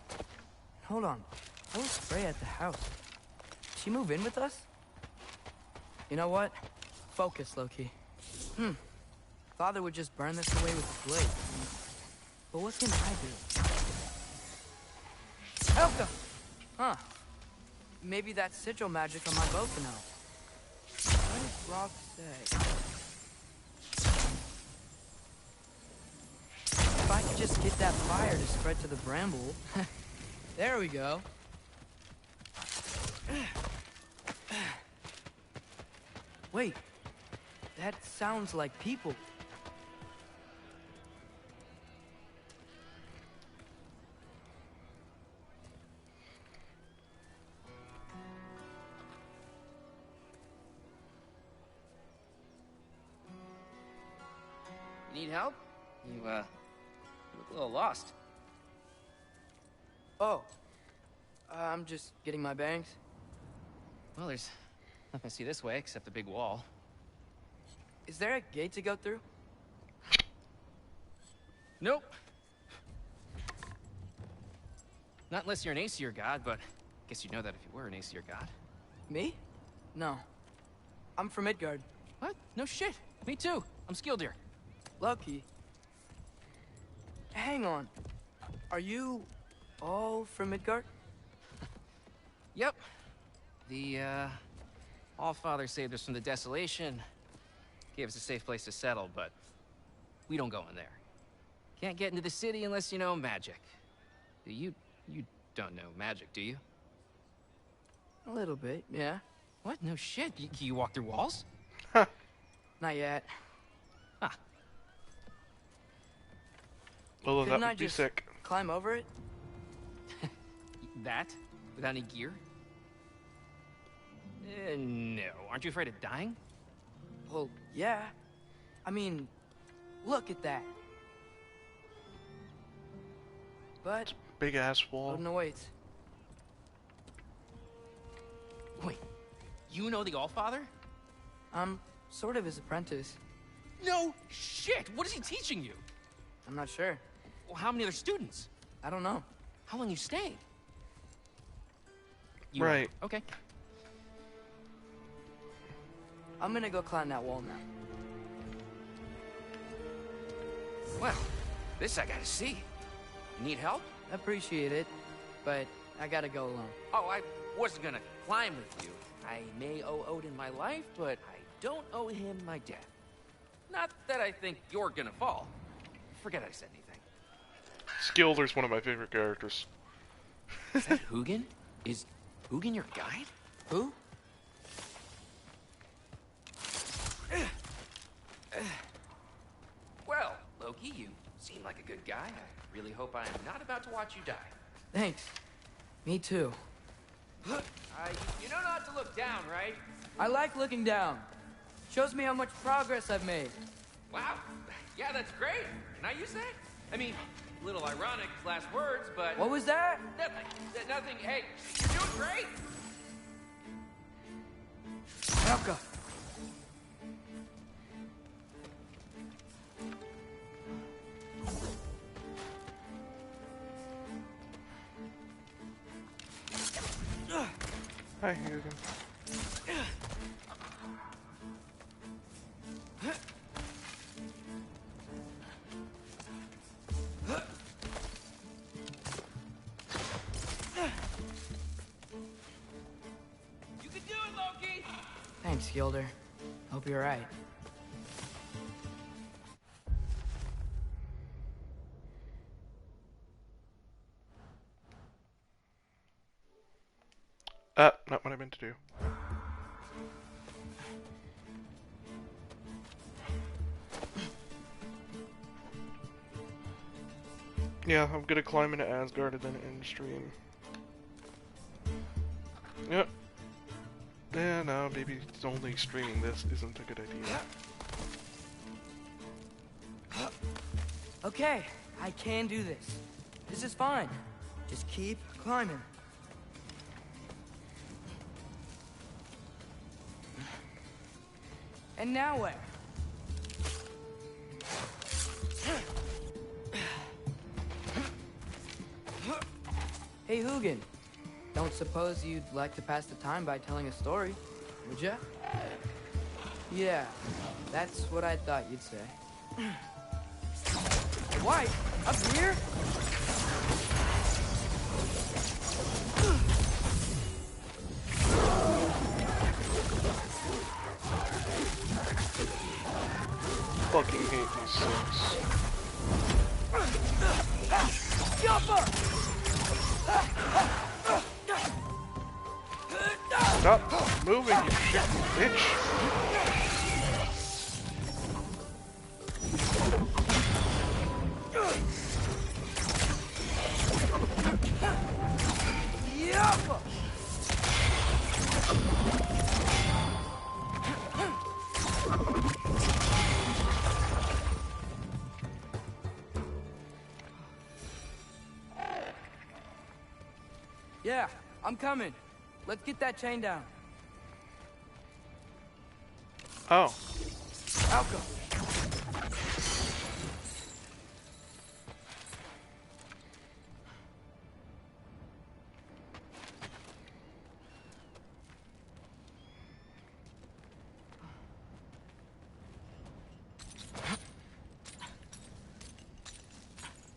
Hold on. How was Freya at the house? Did she move in with us? You know what? Focus, Loki. Father would just burn this away with his blade. But what can I do? Help them! Huh. Maybe that's sigil magic on my bow can help. What did Rock say? If I could just get that fire to spread to the bramble. There we go. Wait. That sounds like people. Need help? You look a little lost. Oh. I'm just getting my bangs. Well, there's nothing to see this way except a big wall. Is there a gate to go through? Nope. Not unless you're an Aesir god, but I guess you'd know that if you were an Aesir god. Me? No. I'm from Midgard. What? No shit. Me too. I'm Skildir. Lucky. Hang on. Are you all from Midgard? Yep. The, Allfather saved us from the desolation. Gave us a safe place to settle, but we don't go in there. Can't get into the city unless you know magic. You don't know magic, do you? A little bit, yeah. What? No shit. Can you walk through walls? Not yet. Huh. Although Couldn't that I would be just sick. climb over it? That? Without any gear? No. Aren't you afraid of dying? Well, yeah. I mean, look at that. But Big ass wall. Odin awaits. Wait, you know the Allfather? I'm sort of his apprentice. No shit! What is he teaching you? I'm not sure. Well, how many other students? I don't know. How long you staying? Right. Okay. I'm gonna go climb that wall now. Well, this I gotta see. Need help? Appreciate it. but I gotta go alone. Oh, I wasn't gonna climb with you. I may owe Odin my life, but I don't owe him my death. Not that I think you're gonna fall. Forget I said anything. Skilder's one of my favorite characters. Is that Hugin? Is Hugin your guide? Who? Well, Loki, you seem like a good guy. I really hope I'm not about to watch you die. Thanks. Me too. You know not to look down, right? I like looking down. Shows me how much progress I've made. Wow. Yeah, that's great. Can I use that? I mean, a little ironic, last words, but... What was that? Nothing. Nothing. Hey, you're doing great. Helka. Hi, Hugin. You can do it, Loki! Thanks, Gilder. Hope you're right. Not what I meant to do. Yeah, I'm gonna climb into Asgard and then end stream. Yep. Yeah, no, maybe only streaming this isn't a good idea. Okay, I can do this. This is fine. Just keep climbing. And now where? Hey, Hugin. Don't suppose you'd like to pass the time by telling a story, would ya? Yeah, that's what I thought you'd say. Why? Up here? Fucking hate these things. Stop moving, you shit bitch! Yeah, I'm coming. Let's get that chain down. Oh. Alka.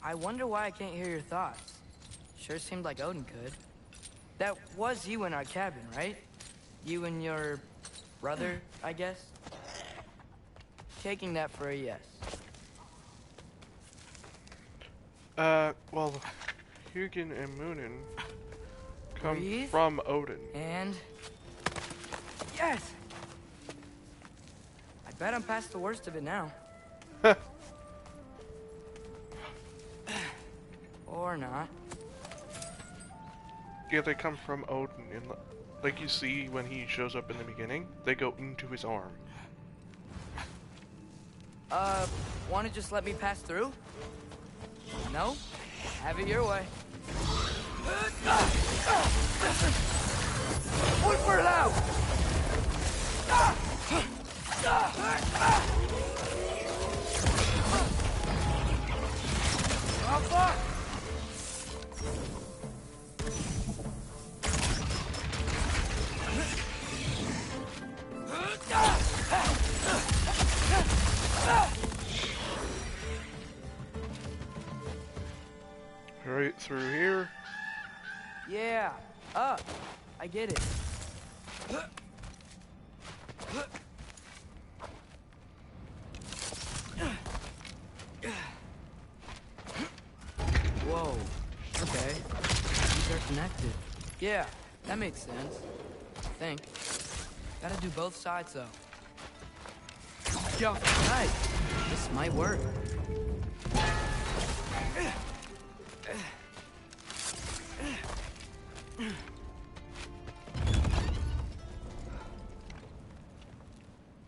I wonder why I can't hear your thoughts. Sure seemed like Odin could. That was you in our cabin, right? You and your brother, I guess? Taking that for a yes. Well, Hugin and Munin come from Odin. And... yes! I bet I'm past the worst of it now. Or not. Yeah, they come from Odin, and like you see when he shows up in the beginning, they go into his arm. Wanna just let me pass through? No? Have it your way. One for loud! Oh, fuck! Right through here. get it. Whoa. Okay. These are connected. Yeah, that makes sense. I think. Gotta do both sides, though. Yo, right. This might work.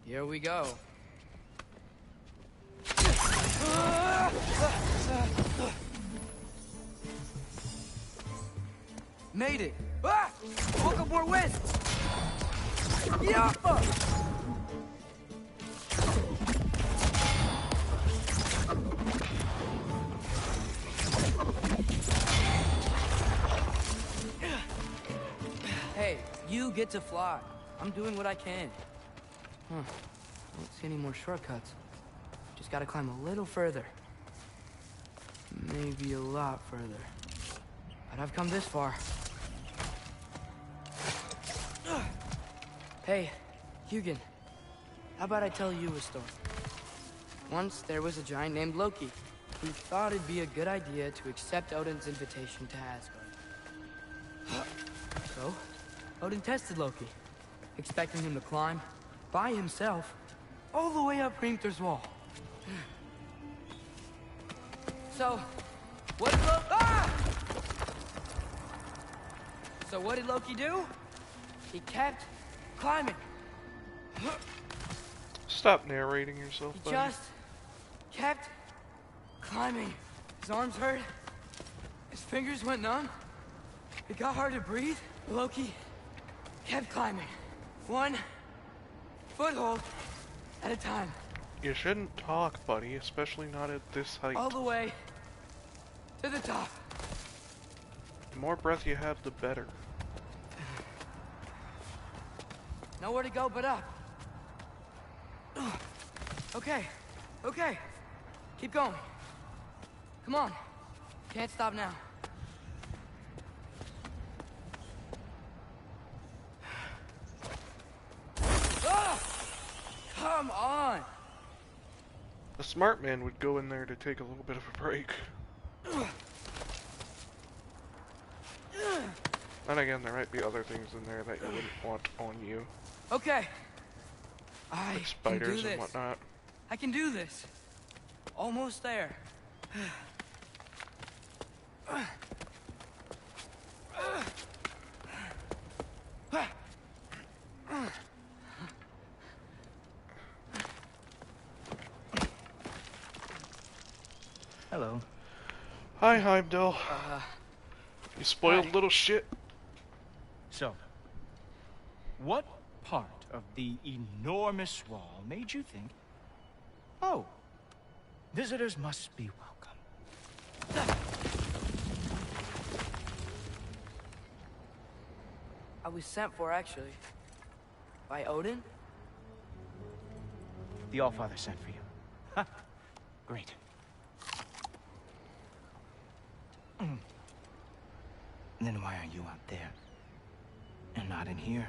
Here we go. Made it! Ah! Woke up more wind! Yeah! Hey, you get to fly. I'm doing what I can. Don't see any more shortcuts. Just gotta climb a little further. Maybe a lot further. But I've come this far. Hey, Hugin. How about I tell you a story? Once there was a giant named Loki who thought it'd be a good idea to accept Odin's invitation to Asgard. So, Odin tested Loki, expecting him to climb by himself all the way up Hrimthur's wall. So, what did Loki do? He kept climbing. Stop narrating yourself, He buddy. just kept climbing. His arms hurt. His fingers went numb. It got hard to breathe. Loki kept climbing. One foothold at a time. You shouldn't talk, buddy, especially not at this height. All the way to the top. The more breath you have, the better. Nowhere to go but up. Okay, okay. Keep going. Come on. Can't stop now. Come on! A smart man would go in there to take a little bit of a break. And again, there might be other things in there that you wouldn't want on you. Okay. Like spiders and whatnot. I can do this. Almost there. Hello. Hi, Heimdall. You spoiled little shit. So, what part of the enormous wall made you think, oh, visitors must be welcome? I was sent for, actually. By Odin? The Allfather sent for you. Ha! Great. Then why are you out there? And not in here?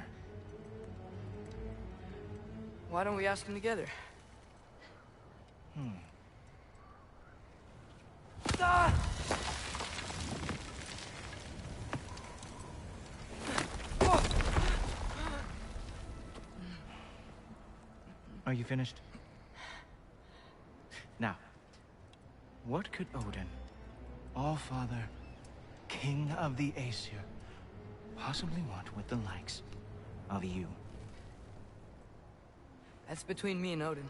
Why don't we ask him together? Ah! Are you finished? Now, what could Odin, Allfather, King of the Aesir, possibly want with the likes of you? That's between me and Odin.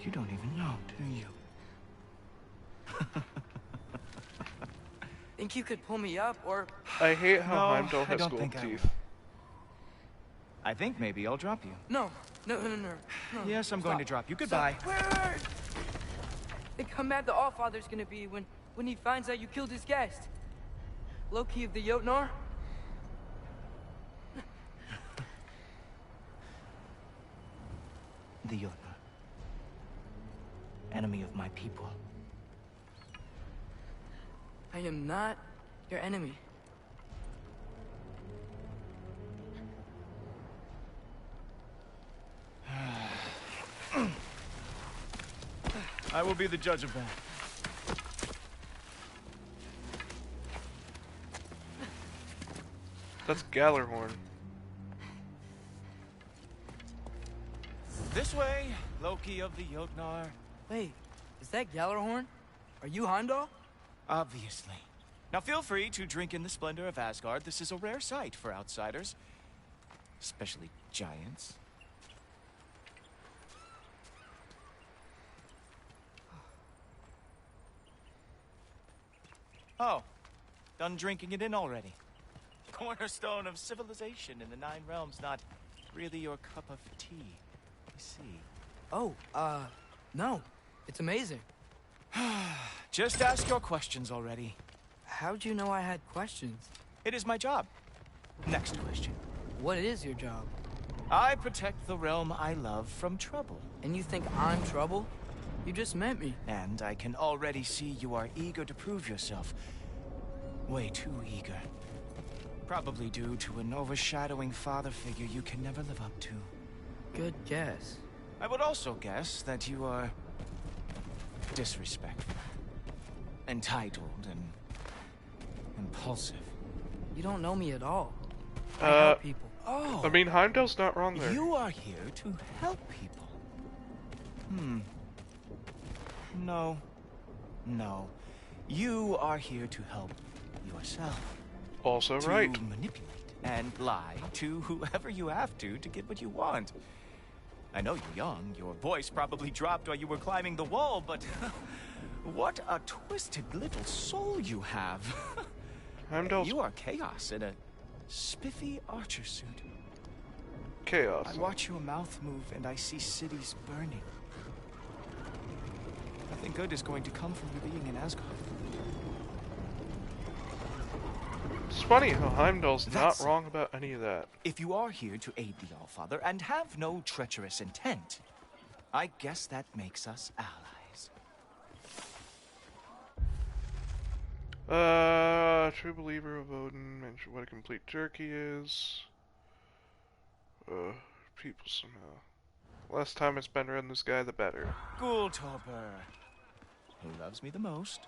You don't even know, do you? Think you could pull me up, or... I hate how No, Heimdall I has don't gold think I teeth. will. I think maybe I'll drop you. No. Yes, I'm going to drop you. Goodbye. Wait. Think how mad the Allfather's gonna be when he finds out you killed his guest. Loki of the Jotnar? The Jotnar. Enemy of my people. I am not your enemy. I will be the judge of that. That's Gallarhorn. This way, Loki of the Jotnar. Wait, is that Gallarhorn? Are you Heimdall? Obviously. Now feel free to drink in the splendor of Asgard. This is a rare sight for outsiders. Especially giants. Oh, done drinking it in already. Cornerstone of civilization in the Nine Realms, not really your cup of tea, you see. Oh, no. It's amazing. Just ask your questions already. How'd you know I had questions? It is my job. Next question. What is your job? I protect the realm I love from trouble. And you think I'm trouble? You just met me. And I can already see you are eager to prove yourself. Way too eager. Probably due to an overshadowing father figure you can never live up to. Good guess. I would also guess that you are disrespectful, entitled, and impulsive. You don't know me at all. I help people. Oh, I mean, Heimdall's not wrong there. You are here to help people. No. No. You are here to help yourself. Also to right. Manipulate and lie to whoever you have to get what you want. I know you're young. Your voice probably dropped while you were climbing the wall, but what a twisted little soul you have. Heimdall's... You are chaos in a spiffy archer suit. Chaos. I watch your mouth move and I see cities burning. Nothing good is going to come from your being in Asgard. It's funny how Heimdall's That's not wrong about any of that. If you are here to aid the Allfather and have no treacherous intent, I guess that makes us allies. True believer of Odin, mention what a complete jerk he is. People somehow. Less time I spend around this guy, the better. Gultober. Who loves me the most?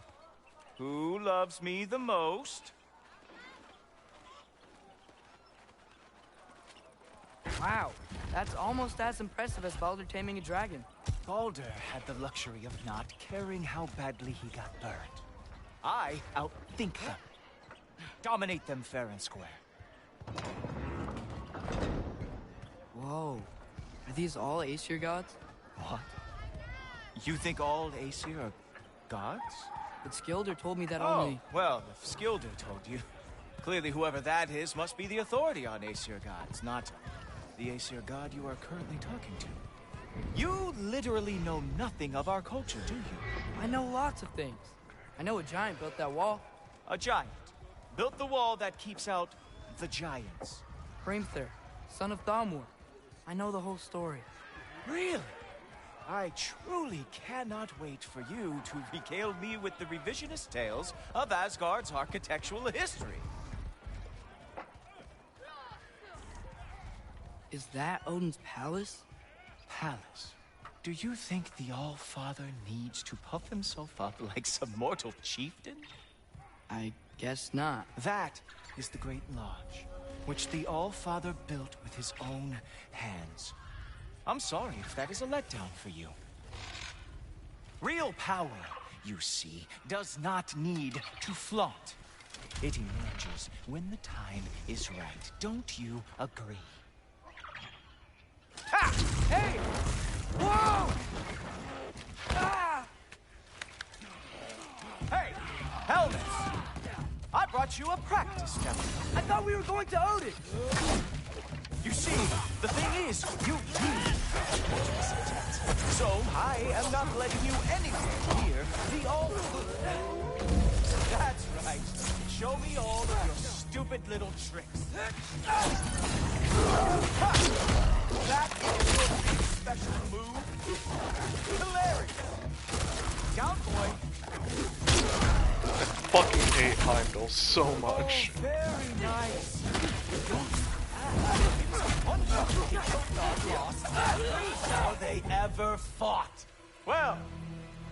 Who loves me the most? Wow, that's almost as impressive as Baldur taming a dragon. Baldur had the luxury of not caring how badly he got burned. I outthink them. Dominate them fair and square. Whoa. Are these all Aesir gods? What? You think all Aesir are gods? But Skilder told me that Oh, only... well, if Skilder told you, clearly whoever that is must be the authority on Aesir gods, not the Aesir god you are currently talking to. You literally know nothing of our culture, do you? I know lots of things. I know a giant built that wall. A giant built the wall that keeps out the giants. Hrimthur, son of Thalmor. I know the whole story. Really? I truly cannot wait for you to regale me with the revisionist tales of Asgard's architectural history. Is that Odin's palace? Palace? Do you think the All-Father needs to puff himself up like some mortal chieftain? I guess not. That is the Great Lodge, which the All-Father built with his own hands. I'm sorry if that is a letdown for you. Real power, you see, does not need to flaunt. It emerges when the time is right. Don't you agree? Ha! Hey! Whoa! Ah! Hey! Helmets! I brought you a practice demo. I thought we were going to Odin! You see, the thing is, you need so I am not letting you anywhere near the all. That's right. Show me all of your stupid little tricks. Ha! That is your big special move. Hilarious. Down, boy. I fucking hate Heimdall so much. Very nice. Before they ever fought. Well,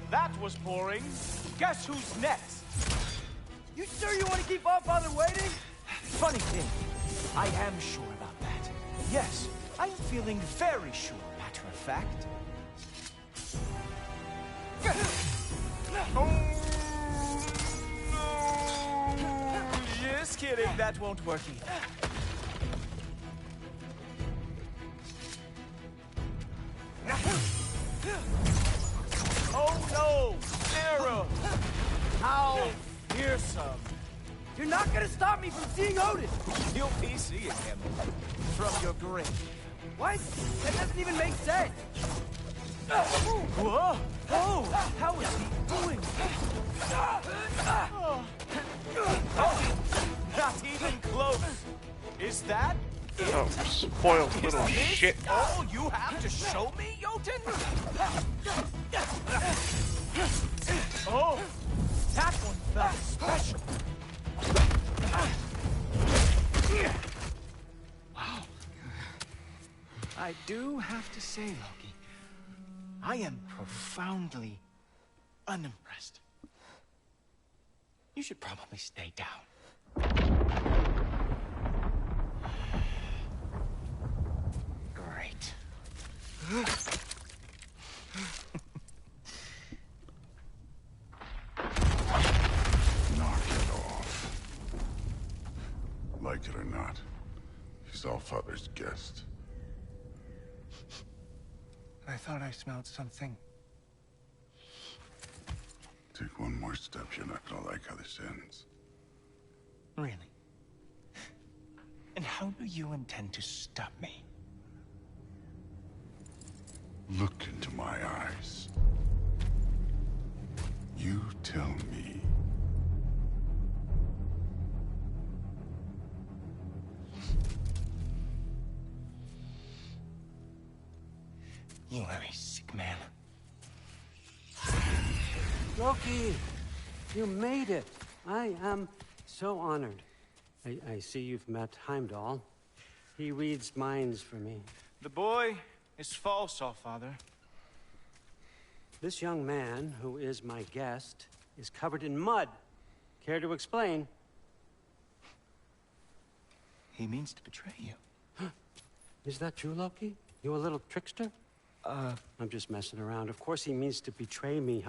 that was boring. Guess who's next? You sure you want to keep Allfather waiting? Funny thing, I am sure about that. Yes, I am feeling very sure, matter of fact. Just kidding, that won't work either. Oh no! Arrow! How fearsome! You're not gonna stop me from seeing Odin! You'll be seeing him from your grave. What? That doesn't even make sense! Whoa! Oh! How is he doing? Oh! Not even close! Is that it? Oh, spoiled little Is this shit. all you have to show me, Jotun? Oh! That one felt special! Wow. I do have to say, Loki, I am profoundly unimpressed. You should probably stay down. Great. Knock it off. Like it or not, he's Allfather's guest. I thought I smelled something. Take one more step, you're not gonna like how this ends. Really? And how do you intend to stop me? Look into my eyes. You tell me. You are a sick man. Loki, you made it. I am so honored. I see you've met Heimdall. He reads minds for me. The boy is false, Allfather. This young man, who is my guest, is covered in mud. Care to explain? He means to betray you. Is that true, Loki? You a little trickster? I'm just messing around. Of course he means to betray me,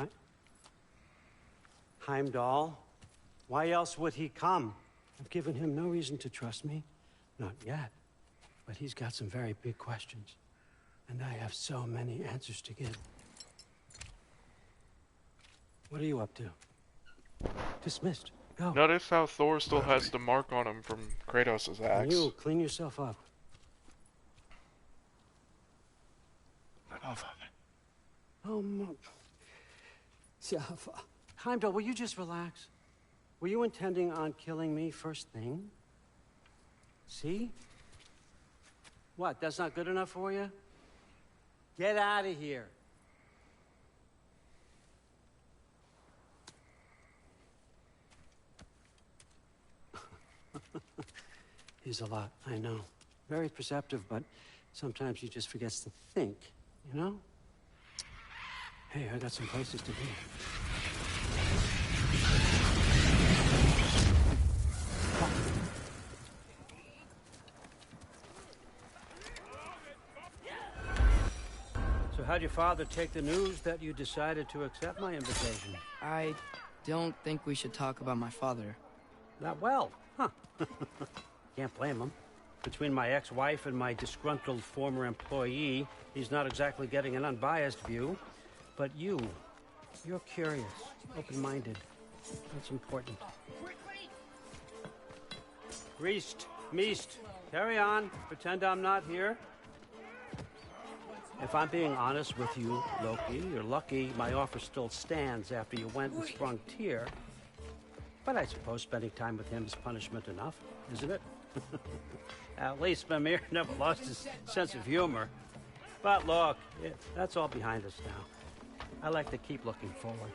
Heimdall. Why else would he come? I've given him no reason to trust me. Not yet. But he's got some very big questions. And I have so many answers to give. What are you up to? Dismissed. Go. Notice how Thor still has the mark on him from Kratos' axe. You clean yourself up. Oh, Heimdall, will you just relax? Were you intending on killing me first thing? See? What, that's not good enough for you? Get out of here. He's a lot, I know. Very perceptive, but sometimes he just forgets to think, you know? Hey, I got some places to be. So how'd your father take the news that you decided to accept my invitation? I don't think we should talk about my father. Not well, huh? Can't blame him. Between my ex-wife and my disgruntled former employee, he's not exactly getting an unbiased view. But you're curious, open-minded. That's important. Greased, meest. Carry on. Pretend I'm not here. If I'm being honest with you, Loki, you're lucky my offer still stands after you went and sprung Tyr. But I suppose spending time with him is punishment enough, isn't it? At least Mimir never lost his sense of humor. But look, that's all behind us now. I like to keep looking forward.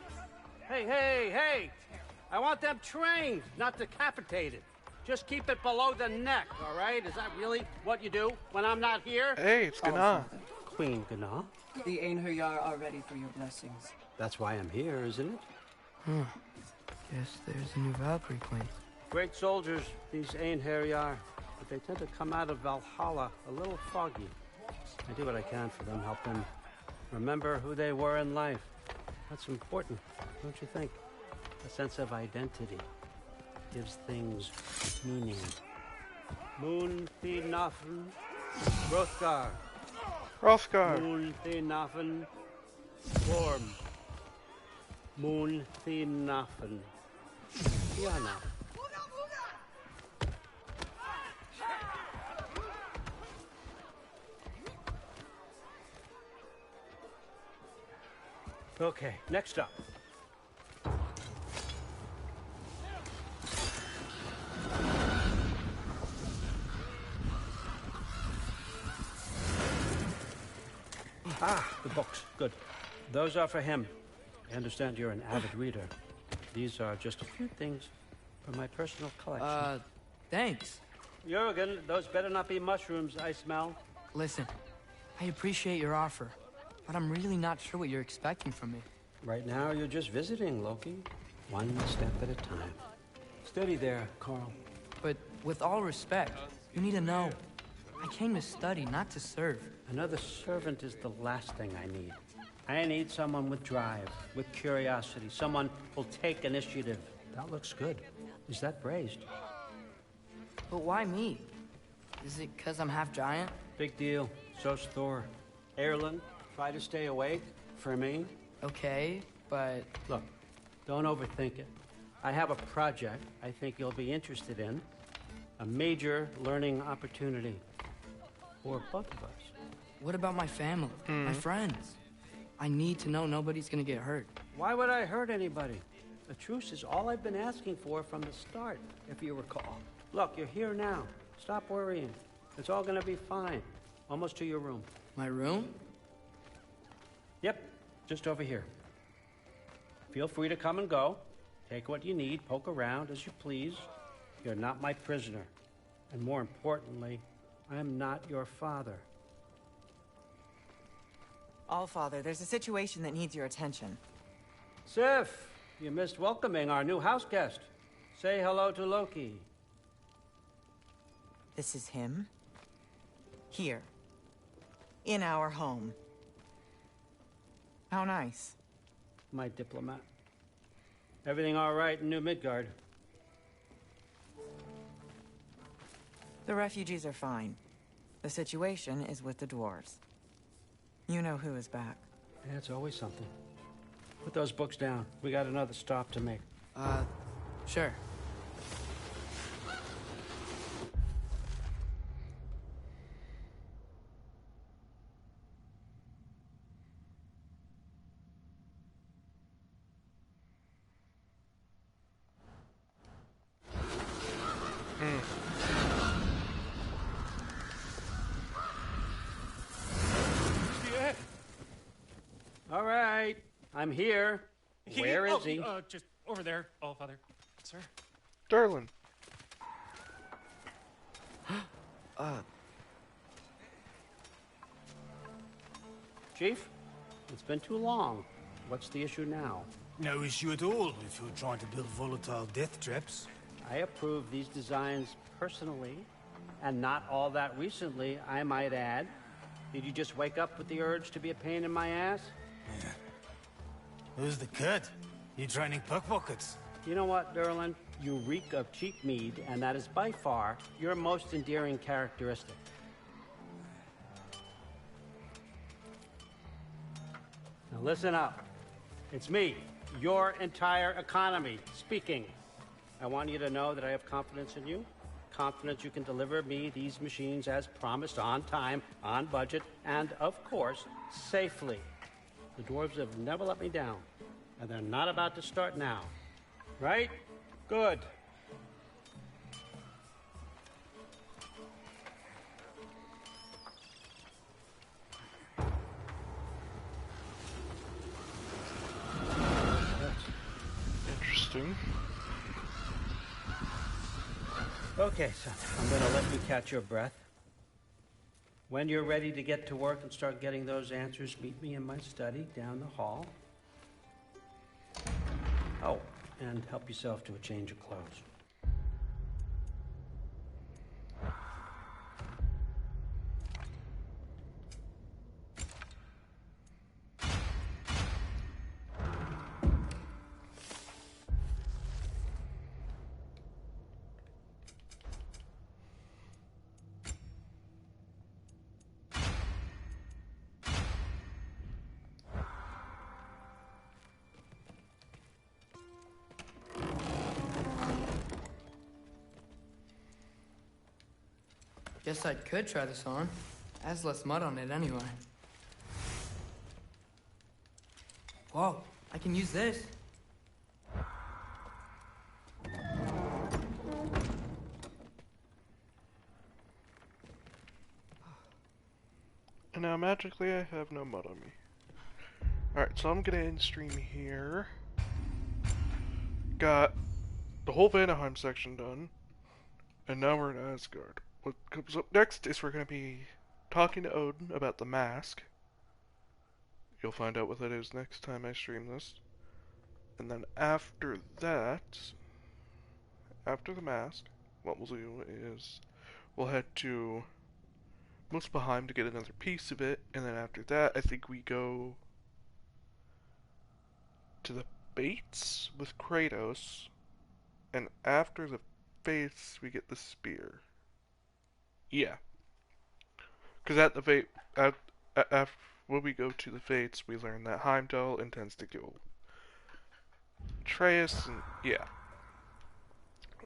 Hey! I want them trained, not decapitated. Just keep it below the neck, all right? Is that really what you do when I'm not here? Hey, it's Gana. Queen Gana. The Einherjar are ready for your blessings. That's why I'm here, isn't it? Guess there's a new Valkyrie queen. Great soldiers, these Einherjar, but they tend to come out of Valhalla a little foggy. I do what I can for them, help them remember who they were in life. That's important, don't you think? A sense of identity gives things meaning. Moon Thinafen, Hrothgar. Hrothgar. Moon Thinafen, Worm. Moon Thinafen. Diana. Okay, next up. Ah, the books. Good. Those are for him. I understand you're an avid reader. These are just a few things from my personal collection. Thanks. Jurgen, those better not be mushrooms I smell. Listen, I appreciate your offer, but I'm really not sure what you're expecting from me. Right now, you're just visiting, Loki. One step at a time. Steady there, Carl. But with all respect, you need to know. I came to study, not to serve. Another servant is the last thing I need. I need someone with drive, with curiosity, someone who'll take initiative. That looks good. Is that braised? But why me? Is it because I'm half giant? Big deal. So's Thor. Erlen, try to stay awake for me. Okay, but... Look, don't overthink it. I have a project I think you'll be interested in. A major learning opportunity. For both of us. What about my family? My friends? I need to know nobody's gonna get hurt. Why would I hurt anybody? A truce is all I've been asking for from the start, if you recall. Look, you're here now. Stop worrying. It's all gonna be fine. Almost to your room. My room? Yep, just over here. Feel free to come and go. Take what you need, poke around as you please. You're not my prisoner. And more importantly, I'm not your father. Allfather, there's a situation that needs your attention. Sif, you missed welcoming our new house guest. Say hello to Loki. This is him. Here. In our home. How nice. My diplomat. Everything all right in New Midgard? The refugees are fine. The situation is with the dwarves. You know who is back. Yeah, it's always something. Put those books down. We got another stop to make. Sure. All right, I'm here. Where is he? Just over there, Allfather. Sir. Darlin. Chief, it's been too long. What's the issue now? No issue at all if you're trying to build volatile death traps. I approve these designs personally, and not all that recently, I might add. Did you just wake up with the urge to be a pain in my ass? Yeah. Who's the cut? You training pickpockets? You know what, Derlin? You reek of cheap mead, and that is by far your most endearing characteristic. Now listen up. It's me, your entire economy, speaking. I want you to know that I have confidence in you. Confidence you can deliver me these machines as promised, on time, on budget, and, of course, safely. The dwarves have never let me down, and they're not about to start now. Right? Good. Interesting. Okay, son, I'm going to let you catch your breath. When you're ready to get to work and start getting those answers, meet me in my study down the hall. Oh, and help yourself to a change of clothes. Guess I could try this on. Has less mud on it anyway. Whoa, I can use this. And now magically I have no mud on me. Alright, so I'm gonna end stream here. Got the whole Vanaheim section done. And now we're in Asgard. What comes up next is we're gonna be talking to Odin about the mask. You'll find out what that is next time I stream this. And then after that, after the mask, what we'll do is we'll head to Muspelheim to get another piece of it, and then after that I think we go to the Fates with Kratos, and after the Fates we get the spear. Yeah. Because at the Fate, when we go to the Fates, we learn that Heimdall intends to kill Atreus, and yeah.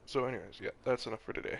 So anyways, yeah, that's enough for today.